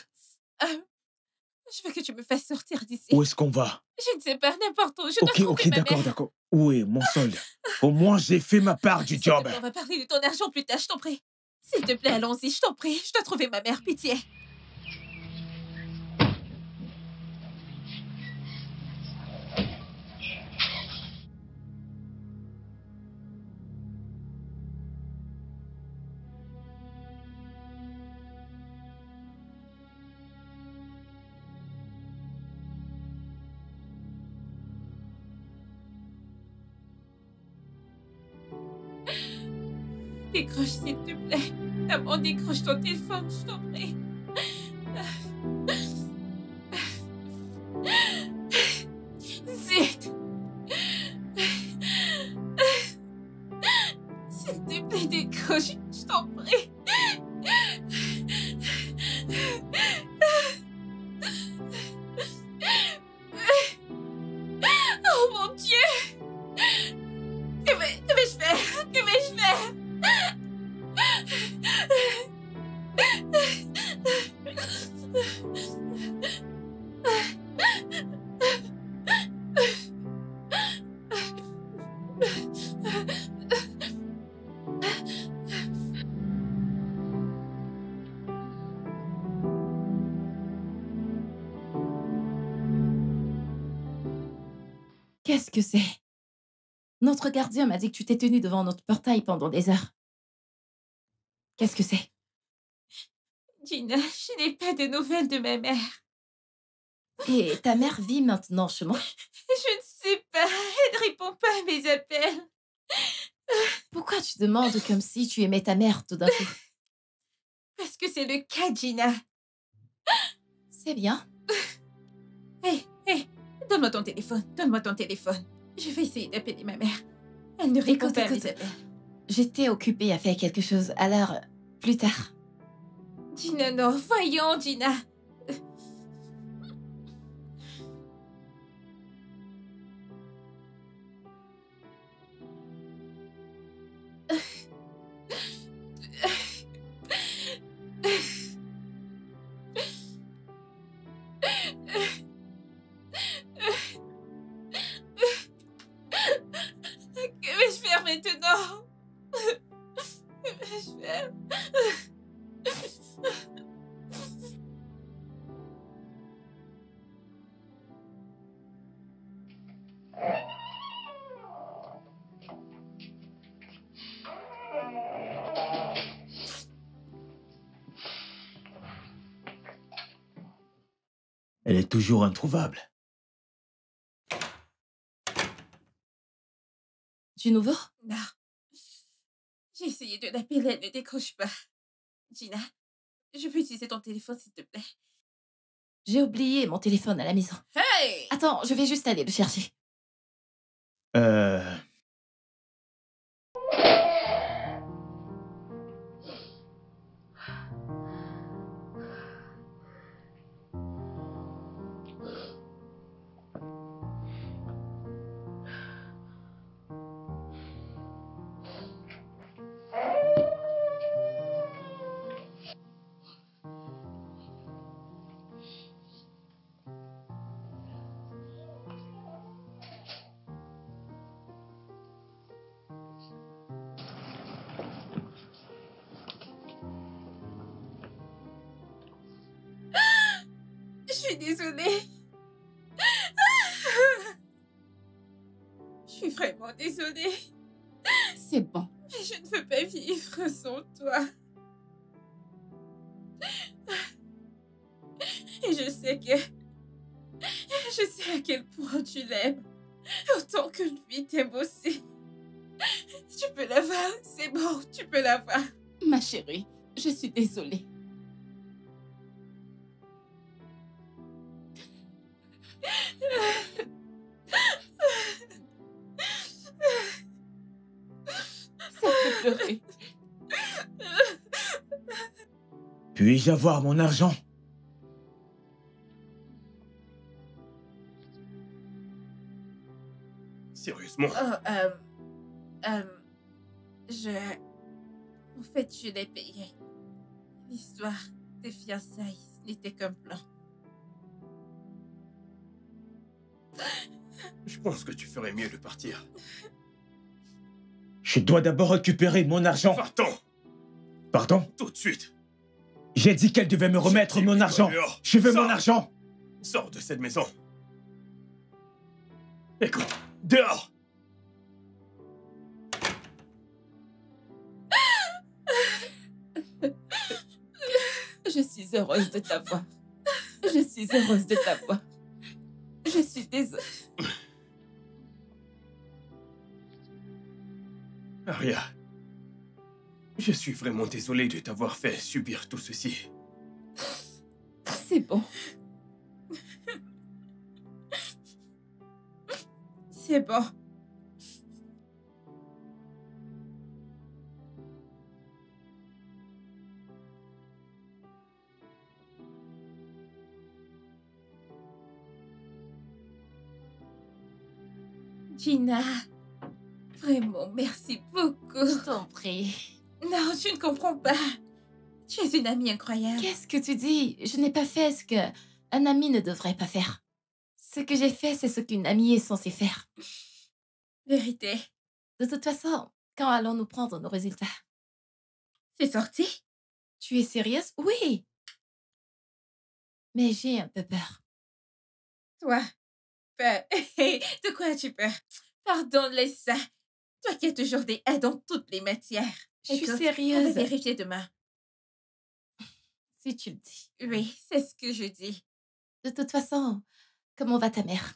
Je veux que tu me fasses sortir d'ici.
Où est-ce qu'on va?
Je ne sais pas, n'importe où. Je dois
Ok,
trouver
ok,
ma
d'accord,
mère.
d'accord. Où est mon solde? Au moins, j'ai fait ma part du
S'il te
job.
plaît, on va parler de ton argent plus tard, je t'en prie. S'il te plaît, allons-y, je t'en prie. Je dois trouver ma mère, pitié. Décroche, s'il te plaît. Maman, décroche ton téléphone, je t'en prie. Zut! S'il te plaît, décroche, je t'en prie. Oh mon Dieu! Que vais-je faire? Que vais-je faire?
Qu'est-ce que c'est? Notre gardien m'a dit que tu t'es tenu devant notre portail pendant des heures. Qu'est-ce que c'est?
Gina, je n'ai pas de nouvelles de ma mère.
Et ta mère vit maintenant chez moi?
Je ne sais pas. Elle ne répond pas à mes appels.
Pourquoi tu demandes comme si tu aimais ta mère tout d'un coup?
Parce que c'est le cas, Gina.
C'est bien.
Hé, donne-moi ton téléphone. Donne-moi ton téléphone. Je vais essayer d'appeler ma mère. Elle ne répond pas à mes appels.
J'étais occupée à faire quelque chose, alors plus tard.
Gina, non. Voyons, Gina. Que vais-je faire maintenant? Que vais-je faire?
Elle est toujours introuvable.
Du nouveau?
Non. J'ai essayé de l'appeler, elle ne décroche pas. Gina, je peux utiliser ton téléphone, s'il te plaît?
J'ai oublié mon téléphone à la maison.
Hey!
Attends, je vais juste aller le chercher.
Je suis désolée. Je suis vraiment désolée.
C'est bon.
Mais je ne veux pas vivre sans toi. Et je sais à quel point tu l'aimes. Autant que lui t'aime aussi. Tu peux l'avoir, c'est bon, tu peux l'avoir.
Ma chérie, je suis désolée. Ça fait pleurer.
Puis-je avoir mon argent?
Sérieusement?
En fait, je l'ai payé. L'histoire des fiançailles n'était qu'un plan.
Je pense que tu ferais mieux de partir.
Je dois d'abord récupérer mon argent.
Va-t'en!
Pardon?
Tout de suite!
J'ai dit qu'elle devait me remettre mon argent.
Dehors.
Je veux
Sors.
mon argent.
Sors de cette maison. Écoute, dehors!
Je suis heureuse de t'avoir. Je suis heureuse de t'avoir. Je suis désolée.
Aria, Je suis vraiment désolé de t'avoir fait subir tout ceci.
C'est bon.
C'est bon. Gina, vraiment, merci beaucoup.
Je t'en prie.
Non, tu ne comprends pas. Tu es une amie incroyable.
Qu'est-ce que tu dis? Je n'ai pas fait ce que un ami ne devrait pas faire. Ce que j'ai fait, c'est ce qu'une amie est censée faire.
Vérité.
De toute façon, quand allons-nous prendre nos résultats?
C'est sorti?
Tu es sérieuse? Oui. Mais j'ai un peu peur.
Toi, peur. De quoi as-tu peur? Pardon, laisse ça. Toi qui as toujours des A dans toutes les matières.
Je suis
Écoute,
sérieuse.
On va vérifier demain.
Si tu le dis.
Oui, c'est ce que je dis.
De toute façon, comment va ta mère?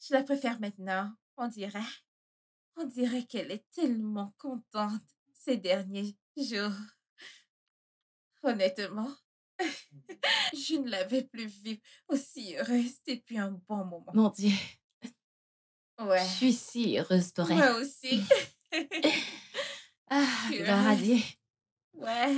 Je la préfère maintenant, on dirait. On dirait qu'elle est tellement contente ces derniers jours. Honnêtement, je ne l'avais plus vue aussi heureuse depuis un bon moment.
Mon Dieu,
Ouais,
je suis si heureuse pour elle.
moi aussi.
Ah,
Je suis
gloire à
heureuse.
Dieu.
Ouais.